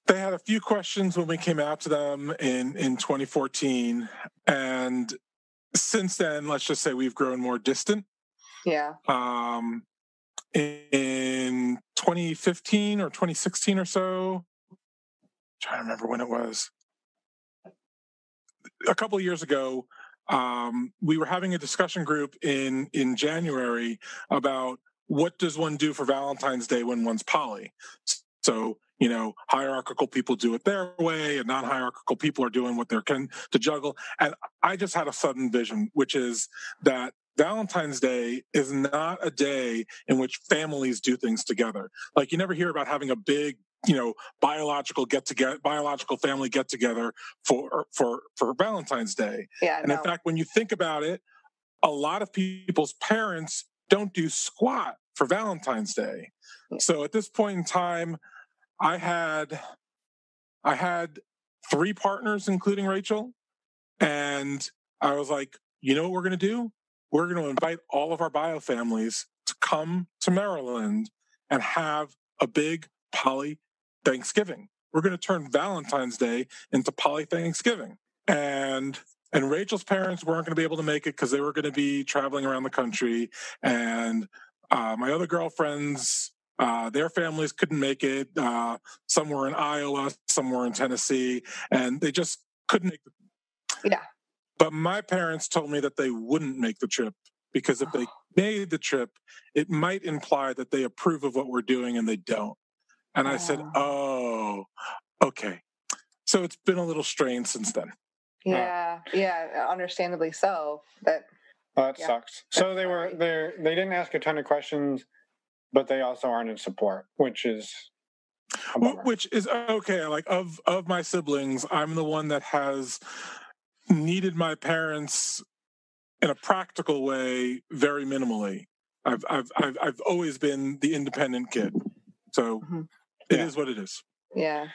They had a few questions when we came out to them in 2014. And since then, let's just say we've grown more distant. Yeah. In 2015 or 2016 or so, I'm trying to remember when it was. A couple of years ago, we were having a discussion group in January about what does one do for Valentine's Day when one's poly. So, hierarchical people do it their way and non-hierarchical people are doing what they can to juggle. And I just had a sudden vision, which is that Valentine's Day is not a day in which families do things together. Like, you never hear about having a big, biological family get together for Valentine's Day. Yeah, and in fact, when you think about it, a lot of people's parents don't do squat for Valentine's Day. So at this point in time, I had 3 partners, including Rachel, and I was like, you know what we're going to do? We're going to invite all of our bio families to come to Maryland and have a big poly Thanksgiving. We're going to turn Valentine's Day into poly Thanksgiving. And Rachel's parents weren't going to be able to make it because they were going to be traveling around the country. And my other girlfriends, their families couldn't make it. Some were in Iowa, some were in Tennessee, and they just couldn't make it. Yeah. But my parents told me that they wouldn't make the trip because if they made the trip, it might imply that they approve of what we're doing and they don't. And I said, oh, okay. So it's been a little strained since then. Yeah, understandably so. That sucks. So they didn't ask a ton of questions, but they also aren't in support, which is okay. Like of my siblings, I'm the one that has needed my parents in a practical way very minimally. I've always been the independent kid, so it is what it is. Yeah.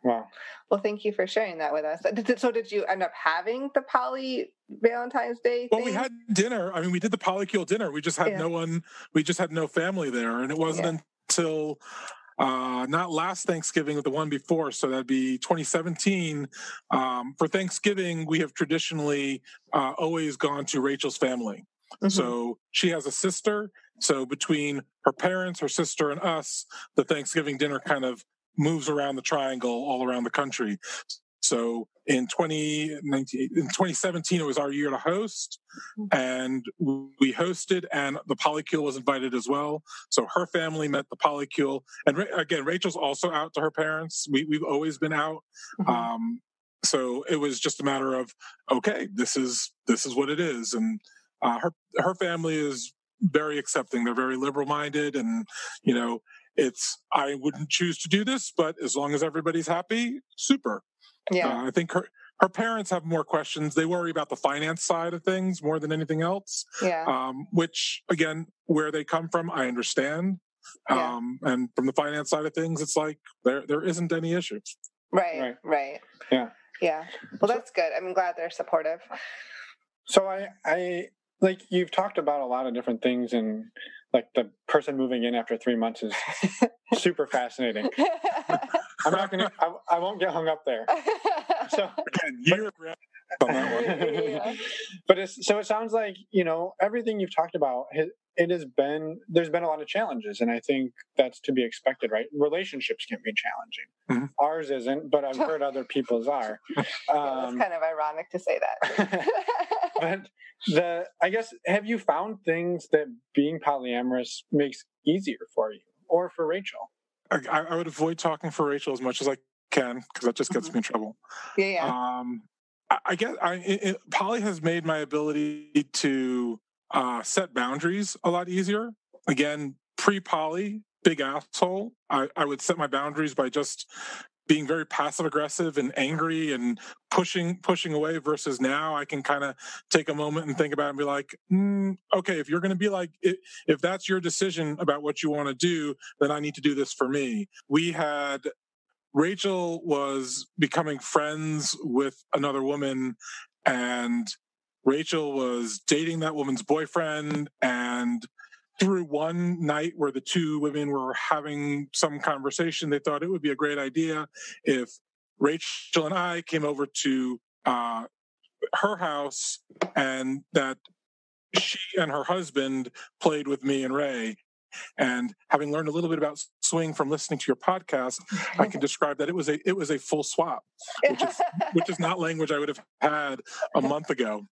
Wow. Well, thank you for sharing that with us. So did you end up having the poly Valentine's Day thing? Well, we had dinner. I mean, we did the polycule dinner. We just had no one. We just had no family there, and it wasn't until not last Thanksgiving, but the one before. So that'd be 2017. For Thanksgiving, we have traditionally always gone to Rachel's family. Mm-hmm. So she has a sister. So between her parents, her sister, and us, the Thanksgiving dinner kind of moves around the triangle all around the country. So in 2017, it was our year to host, and we hosted, and the polycule was invited as well. So her family met the polycule, and again, Rachel's also out to her parents. We've always been out. Mm-hmm. So it was just a matter of, okay, this is what it is, and her family is very accepting. They're very liberal-minded, and I wouldn't choose to do this, but as long as everybody's happy, super. Yeah. I think her parents have more questions. They worry about the finance side of things more than anything else. Yeah. Which, again, where they come from, I understand. Yeah. And from the finance side of things, it's like there isn't any issues. Right. Yeah. Well, that's good. I'm glad they're supportive. So I like, you've talked about a lot of different things, and like the person moving in after 3 months is super fascinating. I'm not gonna. I won't get hung up there. So again, you're on that one. Yeah. But it sounds like, everything you've talked about, there's been a lot of challenges, and I think that's to be expected, right? Relationships can be challenging. Mm-hmm. Ours isn't, but I've heard other people's are. It's kind of ironic to say that. But I guess, have you found things that being polyamorous makes easier for you or for Rachel? I would avoid talking for Rachel as much as I can, because that just gets me in trouble. Yeah. I guess poly has made my ability to set boundaries a lot easier. Again, pre-poly, big asshole. I would set my boundaries by just being very passive aggressive and angry and pushing away, versus now I can kind of take a moment and think about it and be like, okay, if you're going to be like, if that's your decision about what you want to do, then I need to do this for me. Rachel was becoming friends with another woman, and Rachel was dating that woman's boyfriend, and through one night where the two women were having some conversation, they thought it would be a great idea if Rachel and I came over to her house, and that she and her husband played with me and Ray. And having learned a little bit about swing from listening to your podcast, I can describe that it was a full swap, which is not language I would have had a month ago.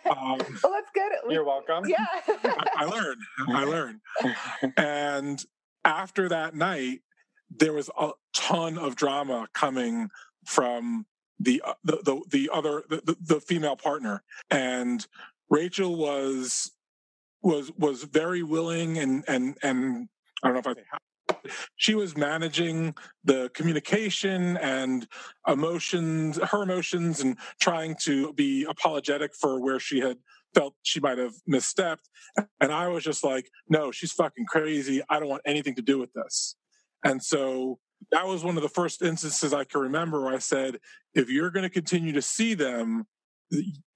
Well, that's good. You're welcome. Yeah. I learned. And after that night, there was a ton of drama coming from the female partner, and Rachel was very willing and I don't know if I say how. She was managing the communication and her emotions, and trying to be apologetic for where she had felt she might have misstepped. And I was just like, no, she's fucking crazy. I don't want anything to do with this. And so that was one of the first instances I can remember where I said, if you're going to continue to see them,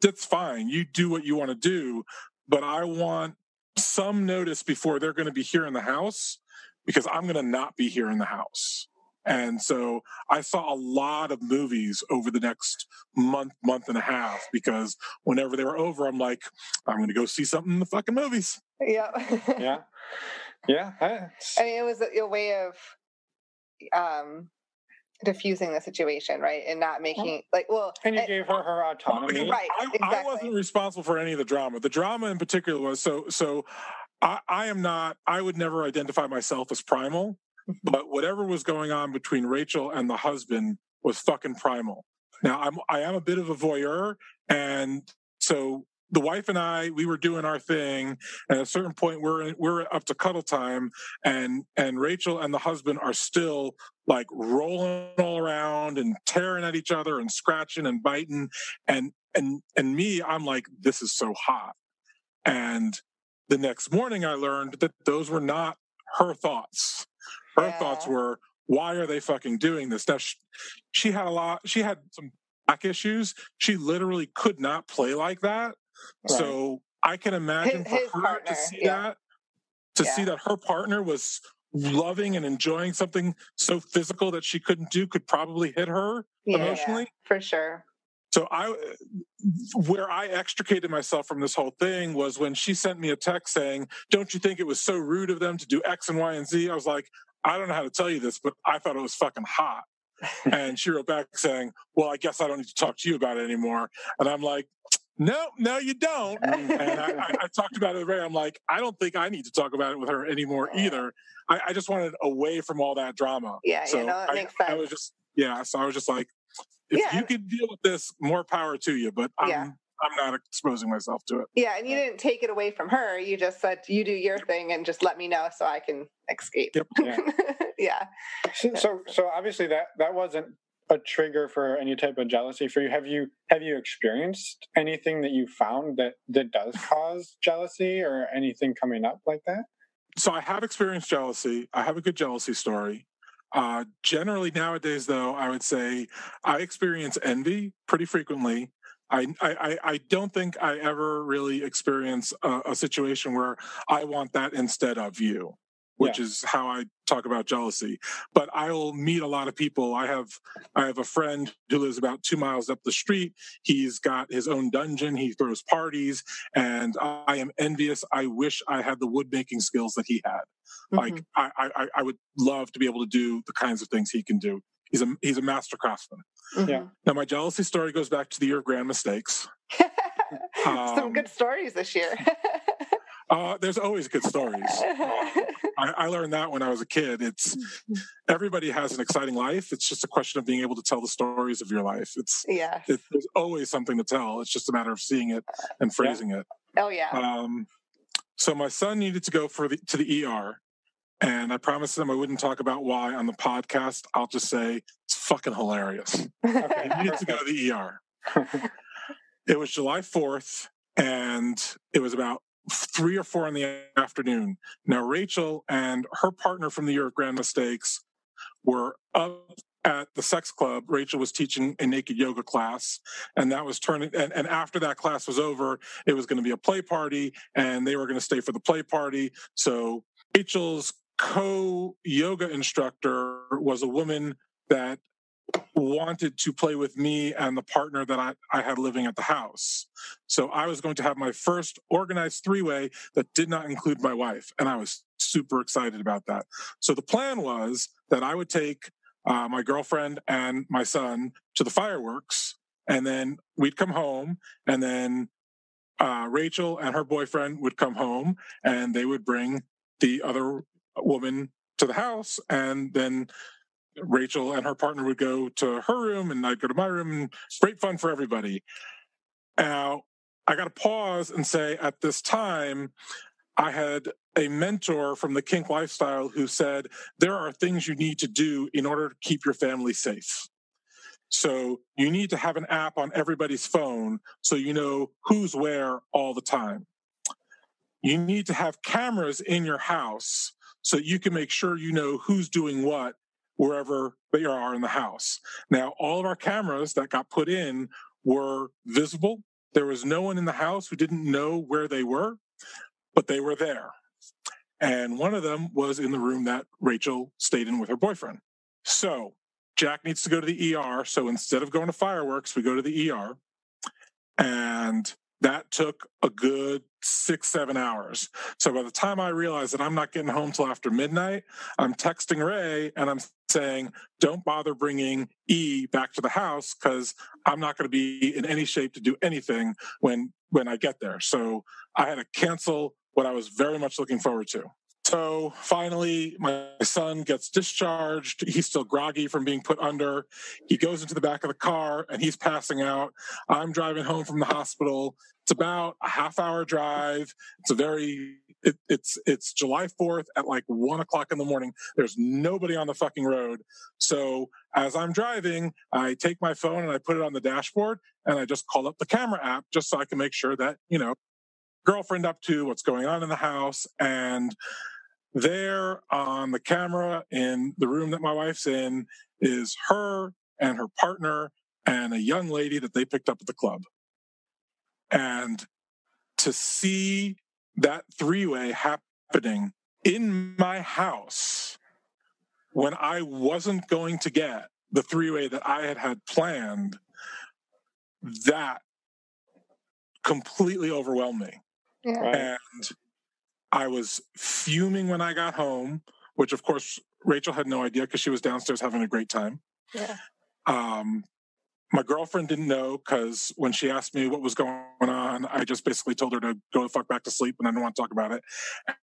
that's fine. You do what you want to do. But I want some notice before they're going to be here in the house, because I'm going to not be here in the house. And so I saw a lot of movies over the next month and a half, because whenever they were over, I'm like, I'm going to go see something in the fucking movies. Yeah. Yeah. I mean, it was a way of diffusing the situation, right? And not making and you gave her autonomy. Right. Exactly. I wasn't responsible for any of the drama. The drama in particular was so I would never identify myself as primal, but whatever was going on between Rachel and the husband was fucking primal. Now I am a bit of a voyeur, and so the wife and we were doing our thing, and at a certain point we're up to cuddle time, and Rachel and the husband are still like rolling all around and tearing at each other and scratching and biting, and me, I'm like, this is so hot. And the next morning I learned that those were not her thoughts. Her thoughts were, why are they fucking doing this? Now she had some back issues. She literally could not play like that. Right. So I can imagine for her partner, to see that her partner was loving and enjoying something so physical that she couldn't do could probably hit her emotionally. For sure. So where I extricated myself from this whole thing was when she sent me a text saying, don't you think it was so rude of them to do X and Y and Z? I was like, I don't know how to tell you this, but I thought it was fucking hot. And she wrote back saying, well, I guess I don't need to talk to you about it anymore. And I'm like, no, you don't. And I talked about it with Ray. I'm like, I don't think I need to talk about it with her anymore either. I just wanted away from all that drama. Yeah, so that makes sense. So I was just like, if you can deal with this, more power to you. But I'm not exposing myself to it. Yeah, and you didn't take it away from her. You just said, you do your thing and just let me know so I can escape. Yep. Yeah. So obviously that wasn't a trigger for any type of jealousy for you. Have you experienced anything that you found that does cause jealousy, or anything coming up like that? So I have experienced jealousy. I have a good jealousy story. Generally nowadays, though, I would say I experience envy pretty frequently. I don't think I ever really experience a situation where I want that instead of you, which is how I talk about jealousy. But I will meet a lot of people. I have a friend who lives about 2 miles up the street. He's got his own dungeon. He throws parties, and I am envious. I wish I had the wood making skills that he had. Like I would love to be able to do the kinds of things he can do. He's a master craftsman. Yeah. Now my jealousy story goes back to the year of grand mistakes. Some good stories this year. There's always good stories. I learned that when I was a kid. It's everybody has an exciting life. It's just a question of being able to tell the stories of your life. There's always something to tell. It's just a matter of seeing it and phrasing it. Oh yeah. So my son needed to go to the ER. And I promised him I wouldn't talk about why on the podcast. I'll just say it's fucking hilarious. Okay. He needed to go to the ER. It was July 4th, and it was about 3 or 4 in the afternoon. Now, Rachel and her partner from the year of grand mistakes were up at the sex club. Rachel was teaching a naked yoga class, and that was turning. And after that class was over, it was going to be a play party, and they were going to stay for the play party. So Rachel's co-yoga instructor was a woman that wanted to play with me and the partner that I had living at the house. So I was going to have my first organized 3-way that did not include my wife, and I was super excited about that. So the plan was that I would take my girlfriend and my son to the fireworks, and then we'd come home, and then Rachel and her boyfriend would come home, and they would bring the other woman to the house, and then Rachel and her partner would go to her room, and I'd go to my room, and great fun for everybody. Now, I got to pause and say at this time, I had a mentor from the kink lifestyle who said, there are things you need to do in order to keep your family safe. So you need to have an app on everybody's phone so you know who's where all the time. You need to have cameras in your house so you can make sure you know who's doing what wherever they are in the house. Now, all of our cameras that got put in were visible. There was no one in the house who didn't know where they were, but they were there. And one of them was in the room that Rachel stayed in with her boyfriend. So Jack needs to go to the ER. So instead of going to fireworks, we go to the ER. And that took a good 6-7 hours. So by the time I realized that I'm not getting home till after midnight, I'm texting Ray and I'm saying, don't bother bringing E back to the house because I'm not going to be in any shape to do anything when I get there. So I had to cancel what I was very much looking forward to. So finally, my son gets discharged. He's still groggy from being put under. He goes into the back of the car and he's passing out. I'm driving home from the hospital. It's about a half-hour drive. It's July 4th at like 1 o'clock in the morning. There's nobody on the fucking road. So as I'm driving, I take my phone and I put it on the dashboard and I just call up the camera app just so I can make sure that, girlfriend up to what's going on in the house. And there on the camera in the room that my wife's in is her and her partner and a young lady that they picked up at the club. And to see that 3-way happening in my house when I wasn't going to get the 3-way that I had planned, that completely overwhelmed me. Yeah. And I was fuming when I got home, which of course Rachel had no idea because she was downstairs having a great time. Yeah. My girlfriend didn't know because when she asked me what was going on, I just basically told her to go the fuck back to sleep and I didn't want to talk about it.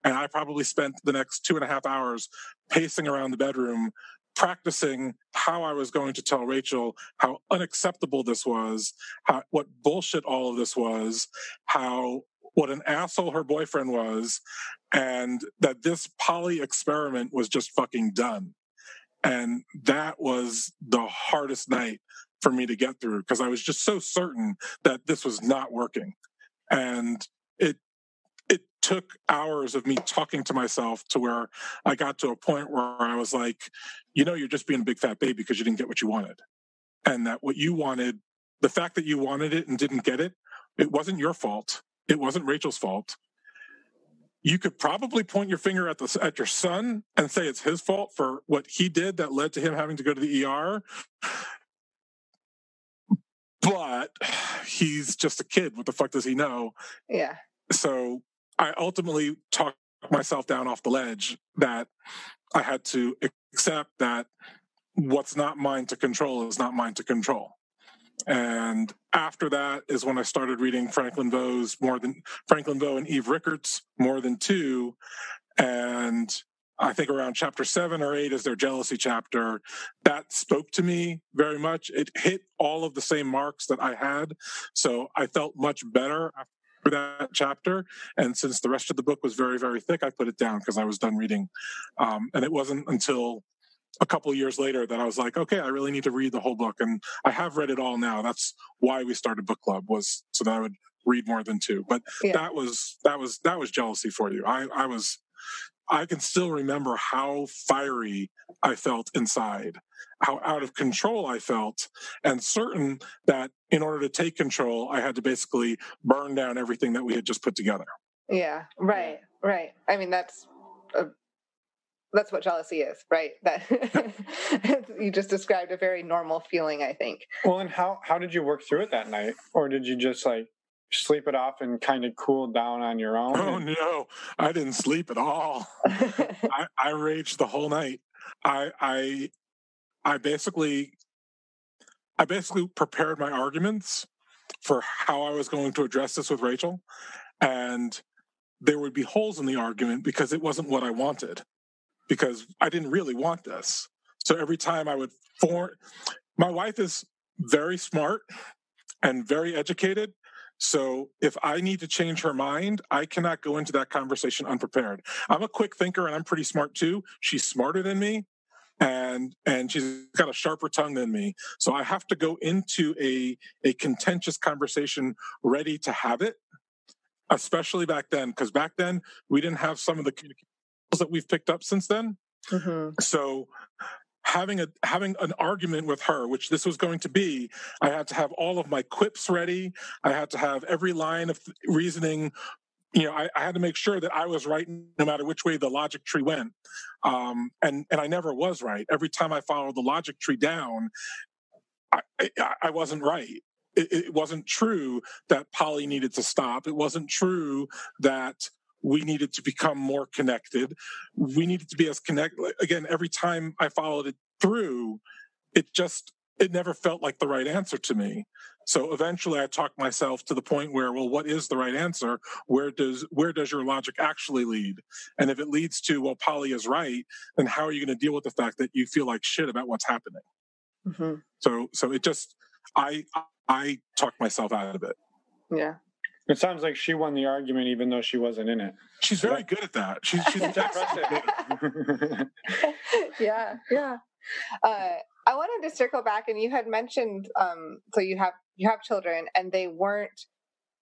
And I probably spent the next 2.5 hours pacing around the bedroom, practicing how I was going to tell Rachel how unacceptable this was, what bullshit all of this was, what an asshole her boyfriend was, and that this poly experiment was just fucking done. And that was the hardest night for me to get through because I was just so certain that this was not working. And it took hours of me talking to myself to where I got to a point where I was like, you're just being a big fat baby because you didn't get what you wanted. And that what you wanted the fact that you wanted it and didn't get it, it wasn't your fault. It wasn't Rachel's fault. You could probably point your finger at your son and say it's his fault for what he did that led to him having to go to the ER. But he's just a kid. What the fuck does he know? Yeah. So I ultimately talked myself down off the ledge that I had to accept that what's not mine to control is not mine to control. And after that is when I started reading Franklin Veaux and Eve Rickards, More Than Two. And I think around chapter 7 or 8 is their jealousy chapter. That spoke to me very much. It hit all of the same marks that I had. So I felt much better after that chapter. And since the rest of the book was very, very thick, I put it down because I was done reading. And it wasn't until a couple of years later that I was like, okay, I really need to read the whole book. And I have read it all now. That's why we started book club, was so that I would read More Than Two. But that was jealousy for you. I can still remember how fiery I felt inside, how out of control I felt, and certain that in order to take control, I had to basically burn down everything that we had just put together. Yeah, right. I mean, that's what jealousy is, right? That you just described a very normal feeling, I think. Well, and how did you work through it that night? Or did you just sleep it off and kind of cool down on your own? Oh, no, I didn't sleep at all. I raged the whole night. I basically prepared my arguments for how I was going to address this with Rachel. And there would be holes in the argument because it wasn't what I wanted, because I didn't really want this. So every time my wife is very smart and very educated. So if I need to change her mind, I cannot go into that conversation unprepared. I'm a quick thinker and I'm pretty smart too. She's smarter than me and she's got a sharper tongue than me. So I have to go into a contentious conversation ready to have it, especially back then, because back then we didn't have some of the communications that we've picked up since then. Mm-hmm. So having an argument with her, which this was going to be, I had to have all of my quips ready. I had to have every line of reasoning. I had to make sure that I was right no matter which way the logic tree went. And I never was right. Every time I followed the logic tree down, I wasn't right. It wasn't true that poly needed to stop. It wasn't true that we needed to become more connected. We needed to be as connected. Again, every time I followed it through, it never felt like the right answer to me. So eventually I talked myself to the point where, well, what is the right answer? Where does your logic actually lead? And if it leads to, well, poly is right, then how are you going to deal with the fact that you feel like shit about what's happening? Mm-hmm. So it just, I talked myself out of it. Yeah. It sounds like she won the argument even though she wasn't in it. She's very good at that. She's impressive. Yeah. I wanted to circle back, and you had mentioned so you have children, and they weren't.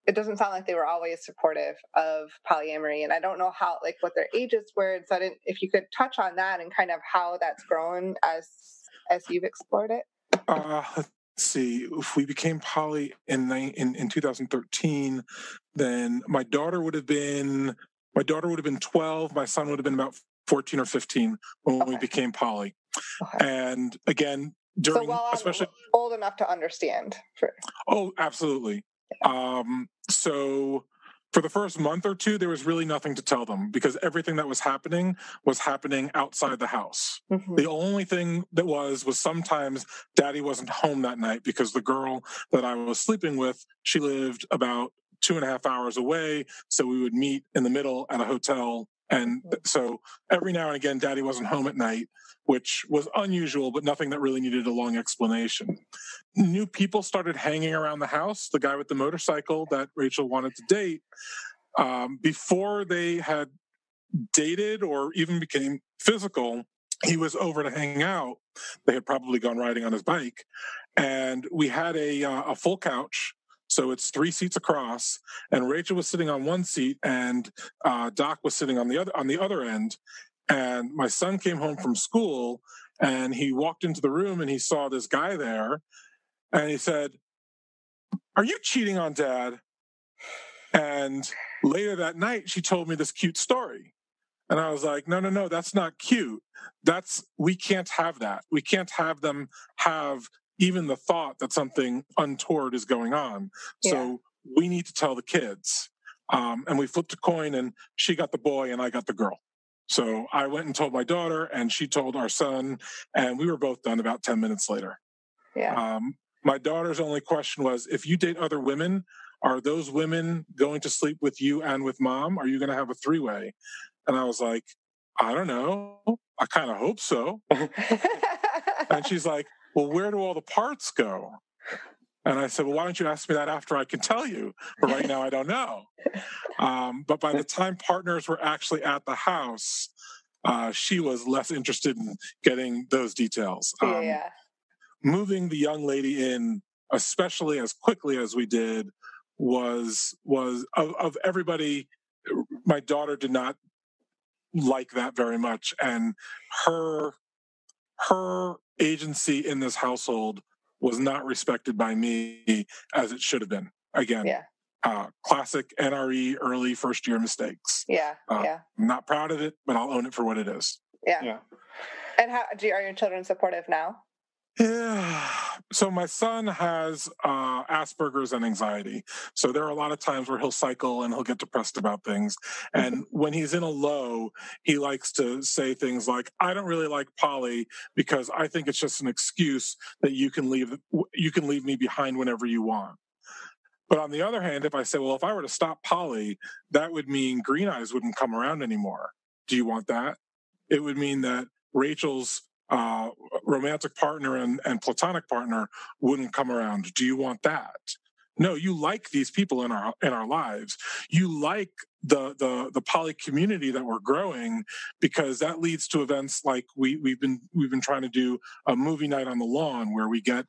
It doesn't sound like they were always supportive of polyamory, and I don't know what their ages were. And so if you could touch on that and kind of how that's grown as you've explored it. Let's see. If we became poly in 2013, then my daughter would have been 12. My son would have been about 14 or 15 when we became poly. Okay. And again, especially old enough to understand. Oh, absolutely. So for the first month or two, there was really nothing to tell them because everything that was happening outside the house. Mm-hmm. The only thing that was sometimes Daddy wasn't home that night because the girl that I was sleeping with, she lived about 2.5 hours away. So we would meet in the middle at a hotel. And so every now and again, Daddy wasn't home at night, which was unusual, but nothing that really needed a long explanation. New people started hanging around the house. The guy with the motorcycle that Rachel wanted to date, before they had dated or even became physical, he was over to hang out. They had probably gone riding on his bike. And we had a full couch. So it's 3 seats across, and Rachel was sitting on one seat, and Doc was sitting on the other end. And my son came home from school, and he walked into the room, and he saw this guy there, and he said, are you cheating on Dad? And later that night, she told me this cute story. And I was like, no, that's not cute. We can't have that. We can't have them have even the thought that something untoward is going on. Yeah. So we need to tell the kids. And we flipped a coin, and she got the boy and I got the girl. So I went and told my daughter, and she told our son, and we were both done about 10 minutes later. Yeah. My daughter's only question was, if you date other women, are those women going to sleep with you and with Mom? Are you going to have a three-way? And I was like, I don't know. I kind of hope so. And she's like, well, where do all the parts go? And I said, well, why don't you ask me that after I can tell you? But right now, I don't know. But by the time partners were actually at the house, she was less interested in getting those details. Moving the young lady in, especially as quickly as we did, was of everybody, my daughter did not like that very much, and her agency in this household was not respected by me as it should have been. Again, classic NRE early first year mistakes. I'm not proud of it, but I'll own it for what it is. Yeah. And are your children supportive now? Yeah. So my son has Asperger's and anxiety. So there are a lot of times where he'll cycle and he'll get depressed about things. And when he's in a low, he likes to say things like, I don't really like poly because I think it's just an excuse that you can leave me behind whenever you want. But on the other hand, if I say, well, if I were to stop poly, that would mean Green Eyes wouldn't come around anymore. Do you want that? It would mean that Rachel's romantic partner and platonic partner wouldn't come around. Do you want that? No, you like these people in our lives. You like the poly community that we're growing, because that leads to events like we've been trying to do a movie night on the lawn where we get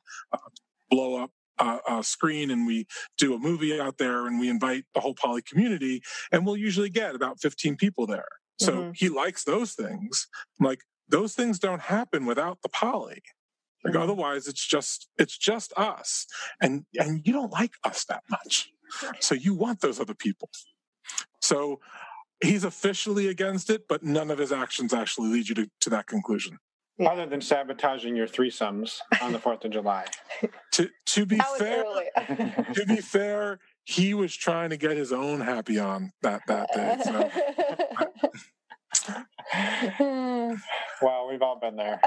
blow up a screen and we do a movie out there and we invite the whole poly community, and we'll usually get about 15 people there. So he likes those things. I'm like, those things don't happen without the poly. Like otherwise, it's just us, and you don't like us that much, so you want those other people. So he's officially against it, but none of his actions actually lead you to that conclusion. Other than sabotaging your threesomes on the 4th of July. To be fair, he was trying to get his own happy on that day. So. Well, we've all been there.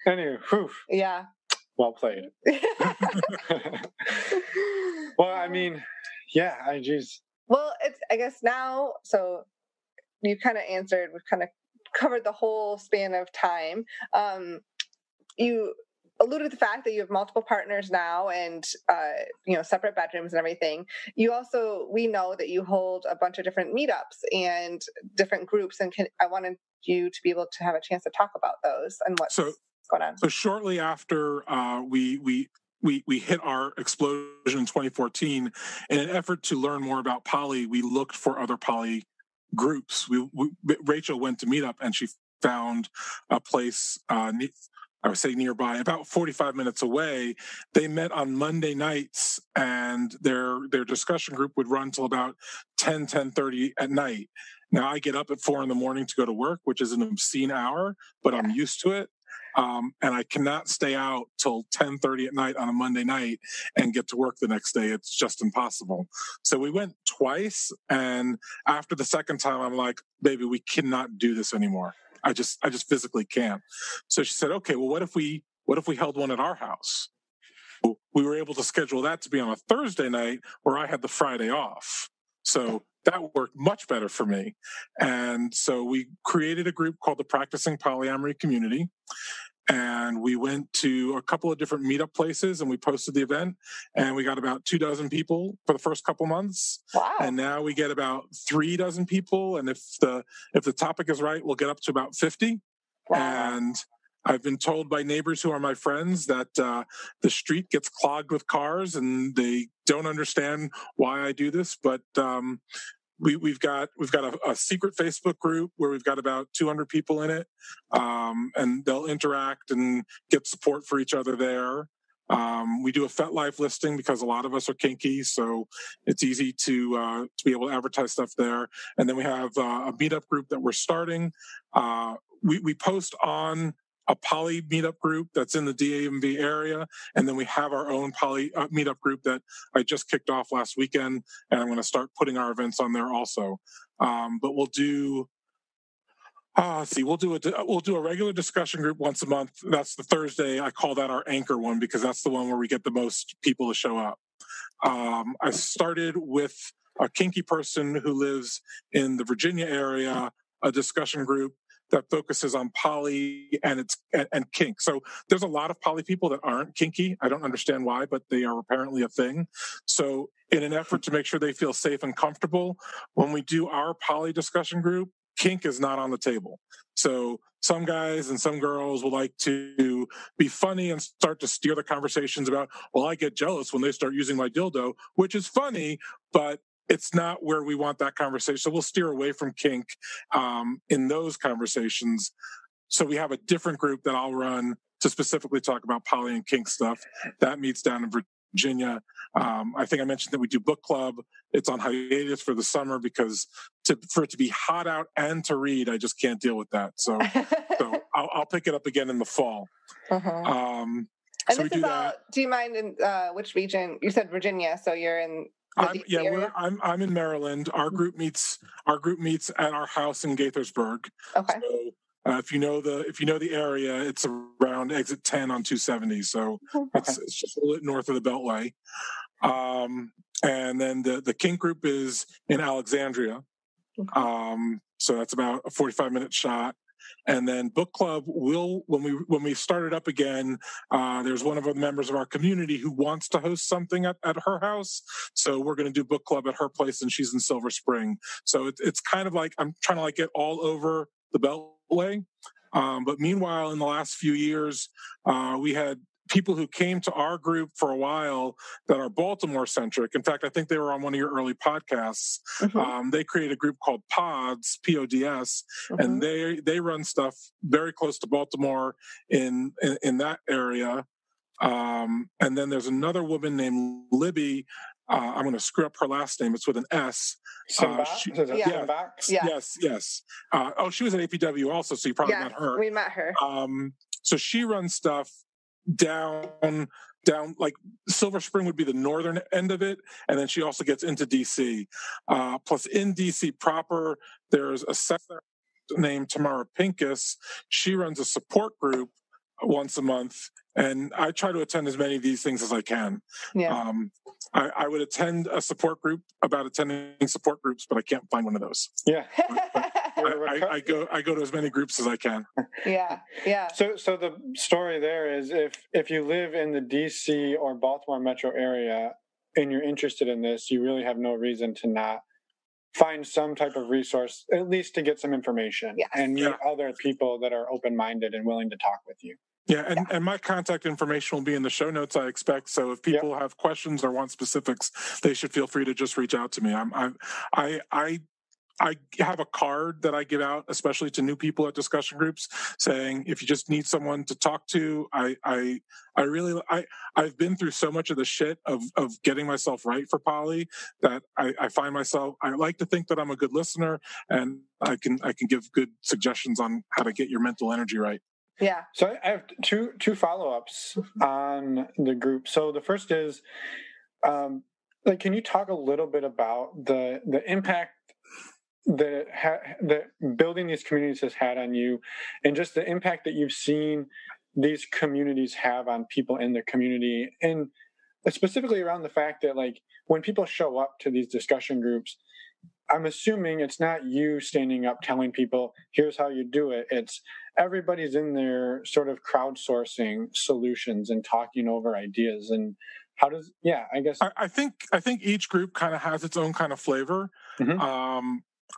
Anyway, whew. Yeah. Well played. Well, I mean, yeah, Well, I guess now, so you kind of answered, we've kind of covered the whole span of time. You alluded to the fact that you have multiple partners now and, separate bedrooms and everything. We know that you hold a bunch of different meetups and different groups, and I wanted you to be able to have a chance to talk about those and what's going on. So shortly after we hit our explosion in 2014, in an effort to learn more about poly, we looked for other poly groups. Rachel went to Meetup and she found a place, I would say nearby, about 45 minutes away. They met on Monday nights, and their discussion group would run till about 10:30 at night. Now I get up at 4 a.m. to go to work, which is an obscene hour, but I'm used to it. And I cannot stay out till 10:30 at night on a Monday night and get to work the next day. It's just impossible. So we went twice, and after the second time, I'm like, baby, we cannot do this anymore. I just physically can't. So she said, okay, well, what if we held one at our house? We were able to schedule that to be on a Thursday night where I had the Friday off. So that worked much better for me. And so we created a group called the Practicing Polyamory Community. And we went to a couple of different meetup places and we posted the event, and we got about 24 people for the first couple months. Wow. And now we get about 36 people. And if the topic is right, we'll get up to about 50. Wow. And I've been told by neighbors who are my friends that the street gets clogged with cars and they don't understand why I do this. But we've got a secret Facebook group where we've got about 200 people in it, and they'll interact and get support for each other there. We do a FetLife listing because a lot of us are kinky, so it's easy to be able to advertise stuff there. And then we have a meetup group that we're starting. We post on a poly meetup group that's in the DMV area, and then we have our own poly meetup group that I just kicked off last weekend, and I'm going to start putting our events on there also. But we'll do. We'll do a regular discussion group once a month. That's the Thursday. I call that our anchor one because that's the one where we get the most people to show up. I started with a kinky person who lives in the Virginia area, a discussion group that focuses on poly and kink. So there's a lot of poly people that aren't kinky. I don't understand why, but they are apparently a thing. So in an effort to make sure they feel safe and comfortable, when we do our poly discussion group, kink is not on the table. So some guys and some girls will like to be funny and start to steer the conversations about, well, I get jealous when they start using my dildo, which is funny, but it's not where we want that conversation. So we'll steer away from kink in those conversations. So we have a different group that I'll run to specifically talk about poly and kink stuff. That meets down in Virginia. I think I mentioned that we do book club. It's on hiatus for the summer because for it to be hot out and to read, I just can't deal with that. So I'll pick it up again in the fall. And so this is all, do you mind in which region? You said Virginia, so you're in area? I'm in Maryland. Our group meets at our house in Gaithersburg. Okay. So if you know the area, it's around exit 10 on 270. So it's just a little bit north of the Beltway. And then the kink group is in Alexandria. So that's about a 45-minute shot. And then book club when we start it up again, there's one of the members of our community who wants to host something at her house. So we're going to do book club at her place, and she's in Silver Spring. So it's kind of like I'm trying to get all over the Beltway. But meanwhile, in the last few years, we had people who came to our group for a while that are Baltimore centric. In fact, I think they were on one of your early podcasts. They created a group called Pods, PODS, and they run stuff very close to Baltimore in that area. And then there's another woman named Libby. I'm going to screw up her last name. It's with an S. Yes. She was at APW also, so you probably met her. We met her. So she runs stuff down like Silver Spring would be the northern end of it, and then she also gets into DC. Plus in DC proper, there's a secretary named Tamara Pincus. She runs a support group once a month, and I try to attend as many of these things as I can. I would attend a support group about attending support groups, but I can't find one of those. I go to as many groups as I can. So the story there is if you live in the DC or Baltimore metro area and you're interested in this, you really have no reason to not find some type of resource, at least to get some information and meet other people that are open-minded and willing to talk with you. And my contact information will be in the show notes, I expect. So if people have questions or want specifics, they should feel free to just reach out to me. I have a card that I give out, especially to new people at discussion groups, saying if you just need someone to talk to, I've been through so much of the shit of getting myself right for poly that I find myself, I like to think that I'm a good listener and I can give good suggestions on how to get your mental energy right. So I have two follow-ups on the group. So the first is, can you talk a little bit about the impact that building these communities has had on you, and just the impact that you've seen these communities have on people in the community, and specifically around the fact that when people show up to these discussion groups, I'm assuming it's not you standing up telling people, here's how you do it. It's everybody's in there sort of crowdsourcing solutions and talking over ideas. And how does, I guess. I think each group kind of has its own kind of flavor.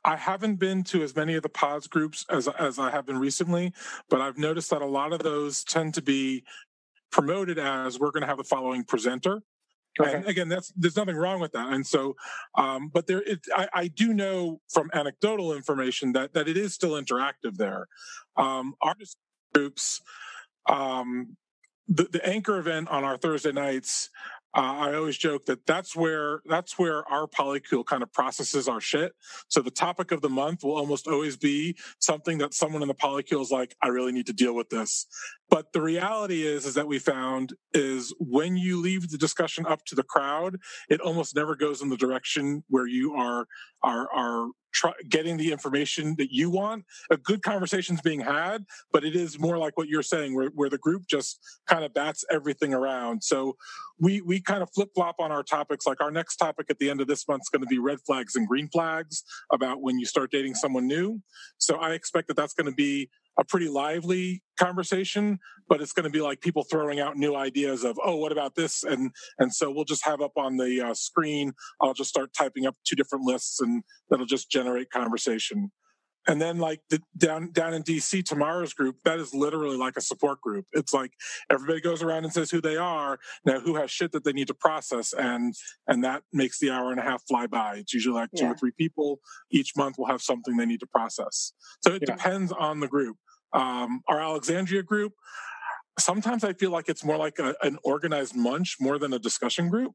I haven't been to as many of the pods groups as I have been recently, but I've noticed that a lot of those tend to be promoted as we're going to have the following presenter. And again, there's nothing wrong with that. And so, but I do know from anecdotal information that it is still interactive there. Artist groups, the anchor event on our Thursday nights, I always joke that that's where our polycule kind of processes our shit. So the topic of the month will almost always be something that someone in the polycule is like, I really need to deal with this. But the reality is that we found is when you leave the discussion up to the crowd, it almost never goes in the direction where you are getting the information that you want. A good conversation's being had, but it is more like what you're saying, where the group just kind of bats everything around. So we kind of flip-flop on our topics. Like our next topic at the end of this month is going to be red flags and green flags about when you start dating someone new. So I expect that that's going to be a pretty lively conversation, but it's going to be like people throwing out new ideas of, oh, what about this? And so we'll just have up on the screen, I'll just start typing up 2 different lists, and that'll just generate conversation. And then like down in DC, tomorrow's group, that is literally like a support group. It's like everybody goes around and says who they are, now who has shit that they need to process, and that makes the hour and a half fly by. It's usually like 2 or 3 people each month will have something they need to process. So it depends on the group. Our Alexandria group, sometimes I feel like it's more like an organized munch more than a discussion group,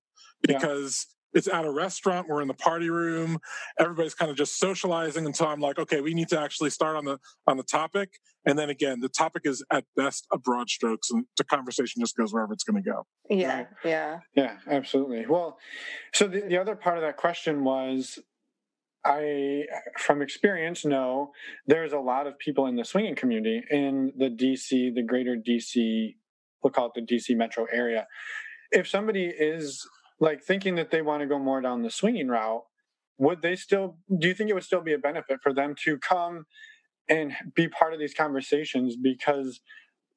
because it's at a restaurant, we're in the party room, everybody's kind of just socializing until I'm like, okay, we need to actually start on the topic. And then again, the topic is at best a broad strokes, and the conversation just goes wherever it's going to go. Yeah, right. Yeah, absolutely. Well, so the other part of that question was, I, from experience, know there's a lot of people in the swinging community in the greater DC, we'll call it the DC metro area. If somebody is like thinking that they want to go more down the swinging route, do you think it would still be a benefit for them to come and be part of these conversations? Because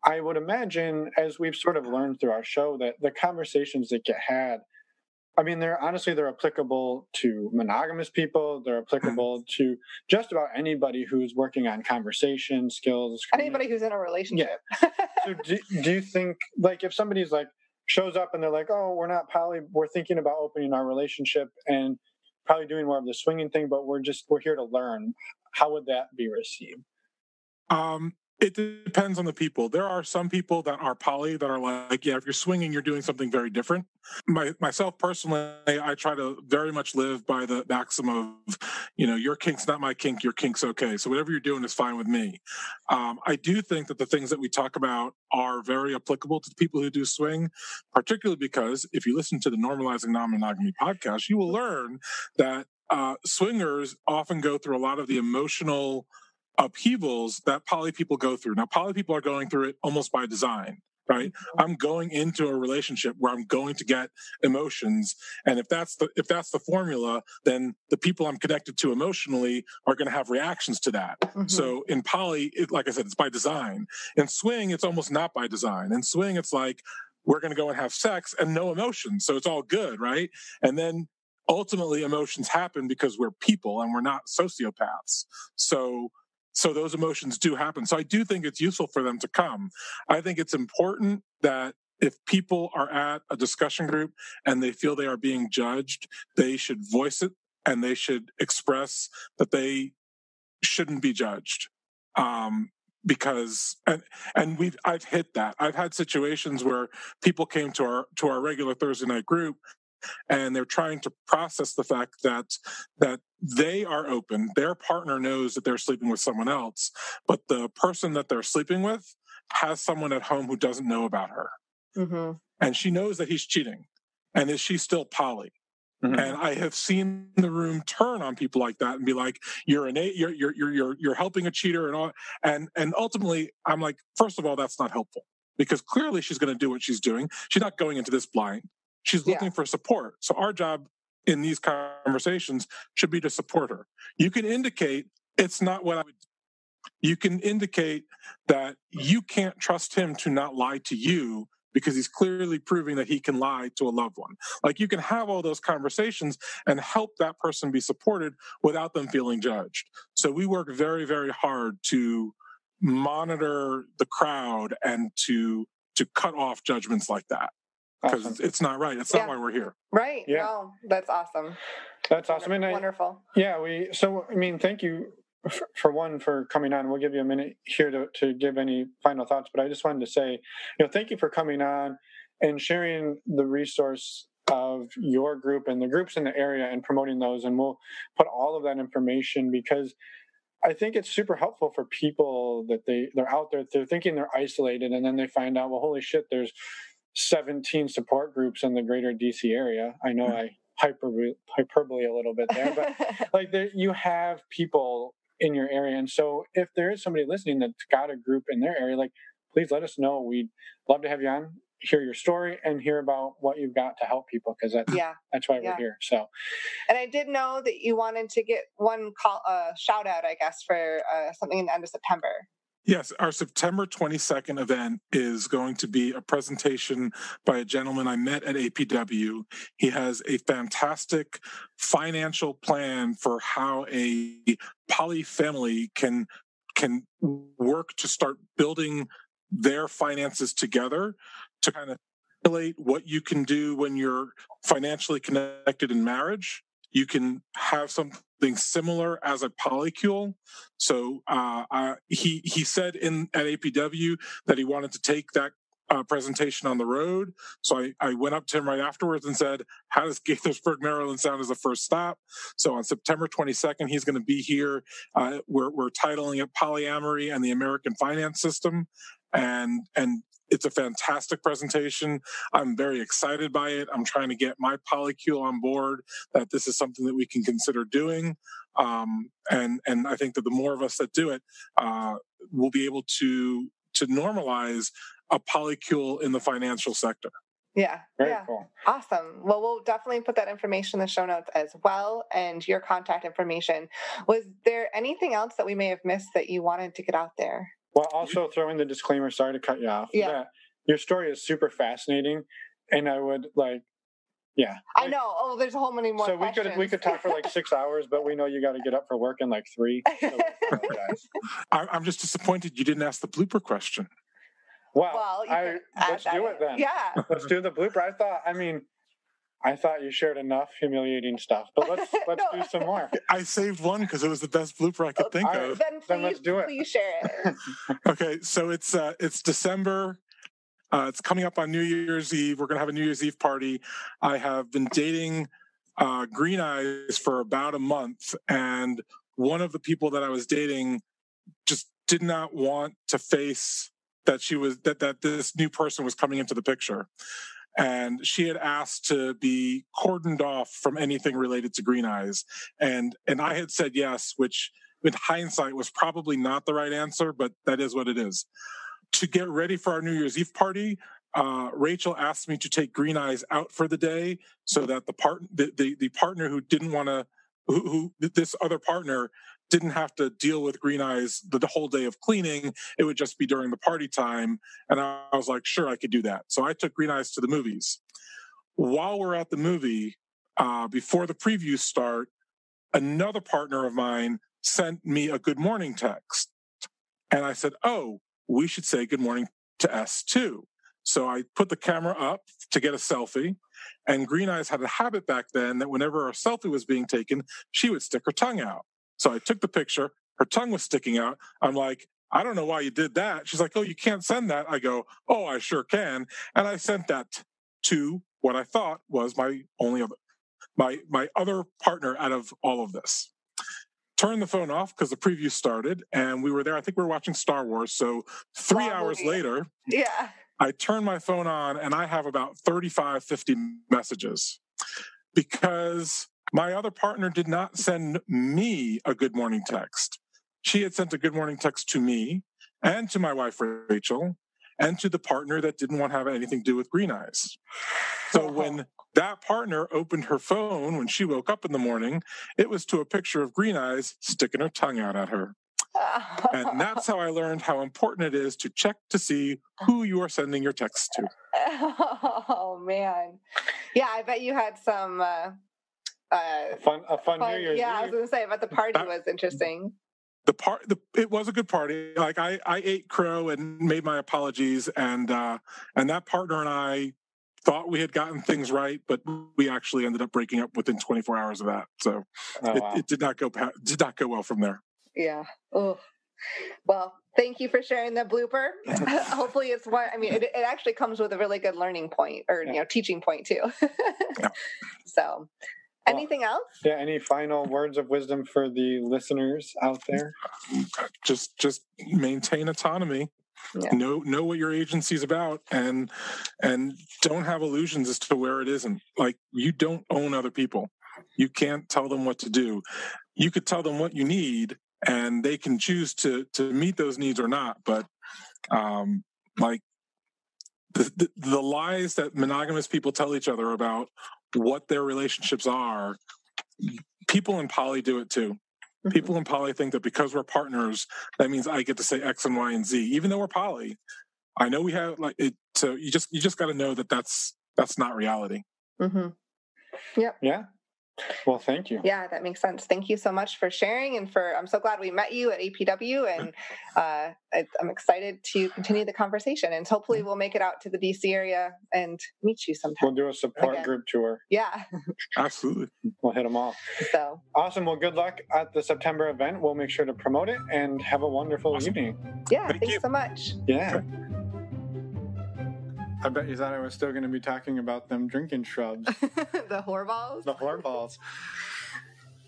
I would imagine, as we've sort of learned through our show, that the conversations that get had, I mean, they're applicable to monogamous people. They're applicable to just about anybody who's working on conversation skills. Anybody who's in a relationship. Yeah. So do you think, like, if somebody's like shows up and they're like, oh, we're not poly, we're thinking about opening our relationship and probably doing more of the swinging thing, but we're here to learn, how would that be received? It depends on the people. There are some people that are poly that are like, yeah, if you're swinging, you're doing something very different. Myself personally, I try to very much live by the maxim of, your kink's not my kink, your kink's okay. So whatever you're doing is fine with me. I do think that the things that we talk about are very applicable to the people who do swing, particularly because if you listen to the Normalizing Non-Monogamy podcast, you will learn that swingers often go through a lot of the emotional upheavals that poly people go through. Now, poly people are going through it almost by design, right? I'm going into a relationship where I'm going to get emotions, and if that's the formula, then the people I'm connected to emotionally are going to have reactions to that. Mm-hmm. So in poly, like I said, it's by design. In swing, it's almost not by design. In swing, it's like we're going to go and have sex and no emotions, so it's all good, right? And then ultimately, emotions happen because we're people and we're not sociopaths. So those emotions do happen. So I do think it's useful for them to come. I think it's important that if people are at a discussion group and they feel they are being judged, they should voice it and they should express that they shouldn't be judged. Because I've hit that. I've had situations where people came to our regular Thursday night group, and they're trying to process the fact that they are open. Their partner knows that they're sleeping with someone else, but the person that they're sleeping with has someone at home who doesn't know about her. Mm-hmm. And she knows that he's cheating. And is she still poly? Mm-hmm. And I have seen the room turn on people like that and be like, you're helping a cheater and all. And ultimately, I'm like, first of all, that's not helpful, because clearly she's going to do what she's doing. She's not going into this blind. She's looking for support. So our job in these conversations should be to support her. You can indicate it's not what I would do. You can indicate that you can't trust him to not lie to you because he's clearly proving that he can lie to a loved one. Like, you can have all those conversations and help that person be supported without them feeling judged. So we work very, very hard to monitor the crowd and to cut off judgments like that. Because it's not right. It's not why we're here. Right. Yeah. No, that's awesome. That's awesome. Wonderful. Yeah. Thank you for one, for coming on. We'll give you a minute here to give any final thoughts, but I just wanted to say, thank you for coming on and sharing the resource of your group and the groups in the area and promoting those. And we'll put all of that information, because I think it's super helpful for people that they're out there, they're thinking they're isolated, and then they find out, well, holy shit, there's 17 support groups in the greater DC area. I know I hyperbole a little bit there, but you have people in your area. And so if there is somebody listening that's got a group in their area, please let us know. We'd love to have you on, hear your story, and hear about what you've got to help people, because that's why we're here. So, and I did know that you wanted to get one shout out, I guess, for something in the end of September. Yes, our September 22nd event is going to be a presentation by a gentleman I met at APW. He has a fantastic financial plan for how a poly family can work to start building their finances together, to kind of simulate what you can do when you're financially connected in marriage. You can have something similar as a polycule. So he said at APW that he wanted to take that presentation on the road. So I went up to him right afterwards and said, how does Gaithersburg, Maryland sound as a first stop? So on September 22nd, he's going to be here. We're titling it Polyamory and the American Finance System. And it's a fantastic presentation. I'm very excited by it. I'm trying to get my polycule on board that this is something that we can consider doing. And I think that the more of us that do it, we'll be able to normalize a polycule in the financial sector. Yeah. Very cool. Awesome. Well, we'll definitely put that information in the show notes as well, and your contact information. Was there anything else that we may have missed that you wanted to get out there? Well, also throw in the disclaimer, sorry to cut you off. Yeah. Your story is super fascinating, and I would I know. Oh, there's a whole many more questions. So we could talk for 6 hours, but we know you got to get up for work in 3. So I'm just disappointed you didn't ask the blooper question. Well, let's do it then. Yeah. Let's do the blooper. I thought you shared enough humiliating stuff, but let's do some more. I saved one because it was the best blooper I could think of. Then let's do it. Please share it. Okay, so it's December. It's coming up on New Year's Eve. We're going to have a New Year's Eve party. I have been dating Green Eyes for about a month, and one of the people that I was dating just did not want to face that that this new person was coming into the picture. And she had asked to be cordoned off from anything related to Green Eyes. And I had said yes, which in hindsight was probably not the right answer, but that is what it is. To get ready for our New Year's Eve party, Rachel asked me to take Green Eyes out for the day so that the partner who didn't want to, who this other partner didn't have to deal with Green Eyes the whole day of cleaning. It would just be during the party time. And I was like, sure, I could do that. So I took Green Eyes to the movies. While we're at the movie, before the previews start, another partner of mine sent me a good morning text. And I said, oh, we should say good morning to S too. So I put the camera up to get a selfie. And Green Eyes had a habit back then that whenever a selfie was being taken, she would stick her tongue out. So I took the picture. Her tongue was sticking out. I'm like, I don't know why you did that. She's like, oh, you can't send that. I go, oh, I sure can. And I sent that to what I thought was my other partner out of all of this. Turned the phone off because the preview started, and we were there. I think we were watching Star Wars. So 3 hours later, I turn my phone on, and I have about 35, 50 messages because my other partner did not send me a good morning text. She had sent a good morning text to me and to my wife, Rachel, and to the partner that didn't want to have anything to do with Green Eyes. So when that partner opened her phone when she woke up in the morning, it was to a picture of Green Eyes sticking her tongue out at her. And that's how I learned how important it is to check to see who you are sending your texts to. Oh, man. Yeah, I bet you had some... a fun New Year's Eve. I was going to say, but the party was interesting. It was a good party. Like I ate crow and made my apologies, and that partner and I thought we had gotten things right, but we actually ended up breaking up within 24 hours of that. So it did not go well from there. Yeah. Oh. Well, thank you for sharing the blooper. Hopefully it's one, I mean, it actually comes with a really good learning point or, teaching point too. So anything else? Yeah. Any final words of wisdom for the listeners out there? Just maintain autonomy. Yeah. Know what your agency's about, and don't have illusions as to where it isn't. Like, you don't own other people. You can't tell them what to do. You could tell them what you need, and they can choose to meet those needs or not. But like the lies that monogamous people tell each other about what their relationships are, people in poly do it too. Mm-hmm. People in poly think that because we're partners, that means I get to say X and Y and Z, even though we're poly. I know we have like it. So you just got to know that that's not reality. Mm-hmm. Yep. Yeah. Well, thank you. Yeah, that makes sense. Thank you so much for sharing, and I'm so glad we met you at APW, and I'm excited to continue the conversation, and hopefully we'll make it out to the DC area and meet you sometime. We'll do a support group tour. Yeah. Absolutely. We'll hit them all. So awesome. Well, good luck at the September event. We'll make sure to promote it, and have a wonderful evening. Yeah, thanks so much. Yeah. I bet you thought I was still going to be talking about them drinking shrubs. The whoreballs? The whoreballs.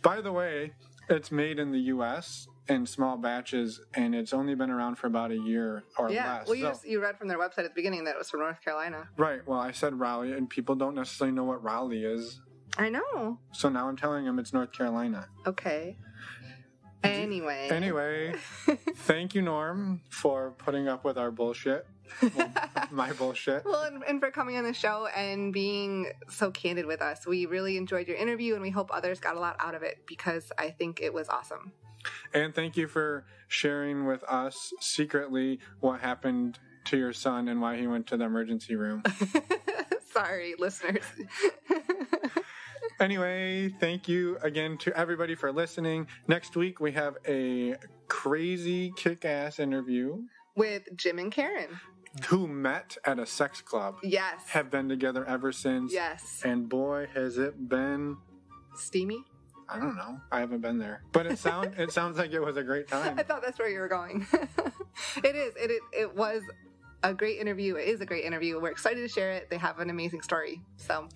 By the way, it's made in the U.S. in small batches, and it's only been around for about a year or less. Well, you read from their website at the beginning that it was from North Carolina. Right. Well, I said Raleigh, and people don't necessarily know what Raleigh is. I know. So now I'm telling them it's North Carolina. Okay. Anyway, thank you, Norm, for putting up with our bullshit. Well, my bullshit. Well, and for coming on the show and being so candid with us. We really enjoyed your interview, and we hope others got a lot out of it, because I think it was awesome. And thank you for sharing with us secretly what happened to your son and why he went to the emergency room. Sorry, listeners. Anyway, thank you again to everybody for listening. Next week, we have a crazy kick-ass interview with Jim and Karen, who met at a sex club. Yes. Have been together ever since. Yes. And boy, has it been steamy. I don't know. I haven't been there, but it sounds like it was a great time. I thought that's where you were going. It is. It was a great interview. It is a great interview. We're excited to share it. They have an amazing story. So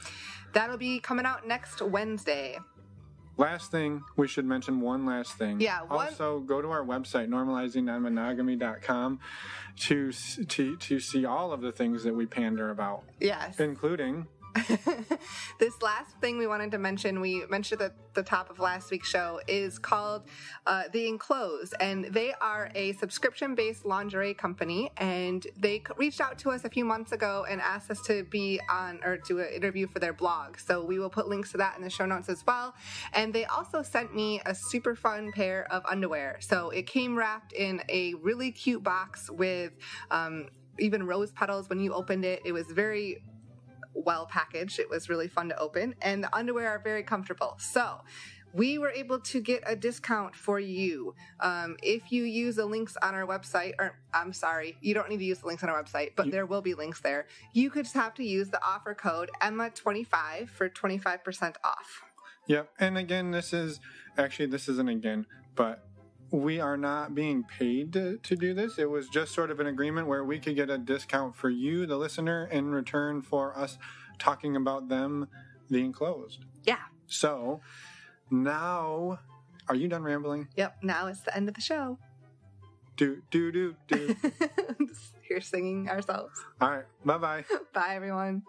that'll be coming out next Wednesday. Last thing, we should mention one last thing. Yeah. Also, go to our website, normalizingnonmonogamy.com, to see all of the things that we pander about. Yes. Including... This last thing we wanted to mention, we mentioned at the top of last week's show, is called The Enclosed, and they are a subscription-based lingerie company, and they reached out to us a few months ago and asked us to be on or do an interview for their blog, so we will put links to that in the show notes as well. And they also sent me a super fun pair of underwear, so it came wrapped in a really cute box with even rose petals. When you opened it, it was very well packaged. It was really fun to open, and the underwear are very comfortable. So we were able to get a discount for you if you use the links on our website. Or I'm sorry, you don't need to use the links on our website, but there will be links there. You could just have to use the offer code EMMA25 for 25% off. Yep. And again, this isn't again, but we are not being paid to do this. It was just sort of an agreement where we could get a discount for you, the listener, in return for us talking about them, The Enclosed. Yeah. So now, are you done rambling? Yep. Now it's the end of the show. Do. Here's singing ourselves. All right. Bye-bye. Bye, everyone.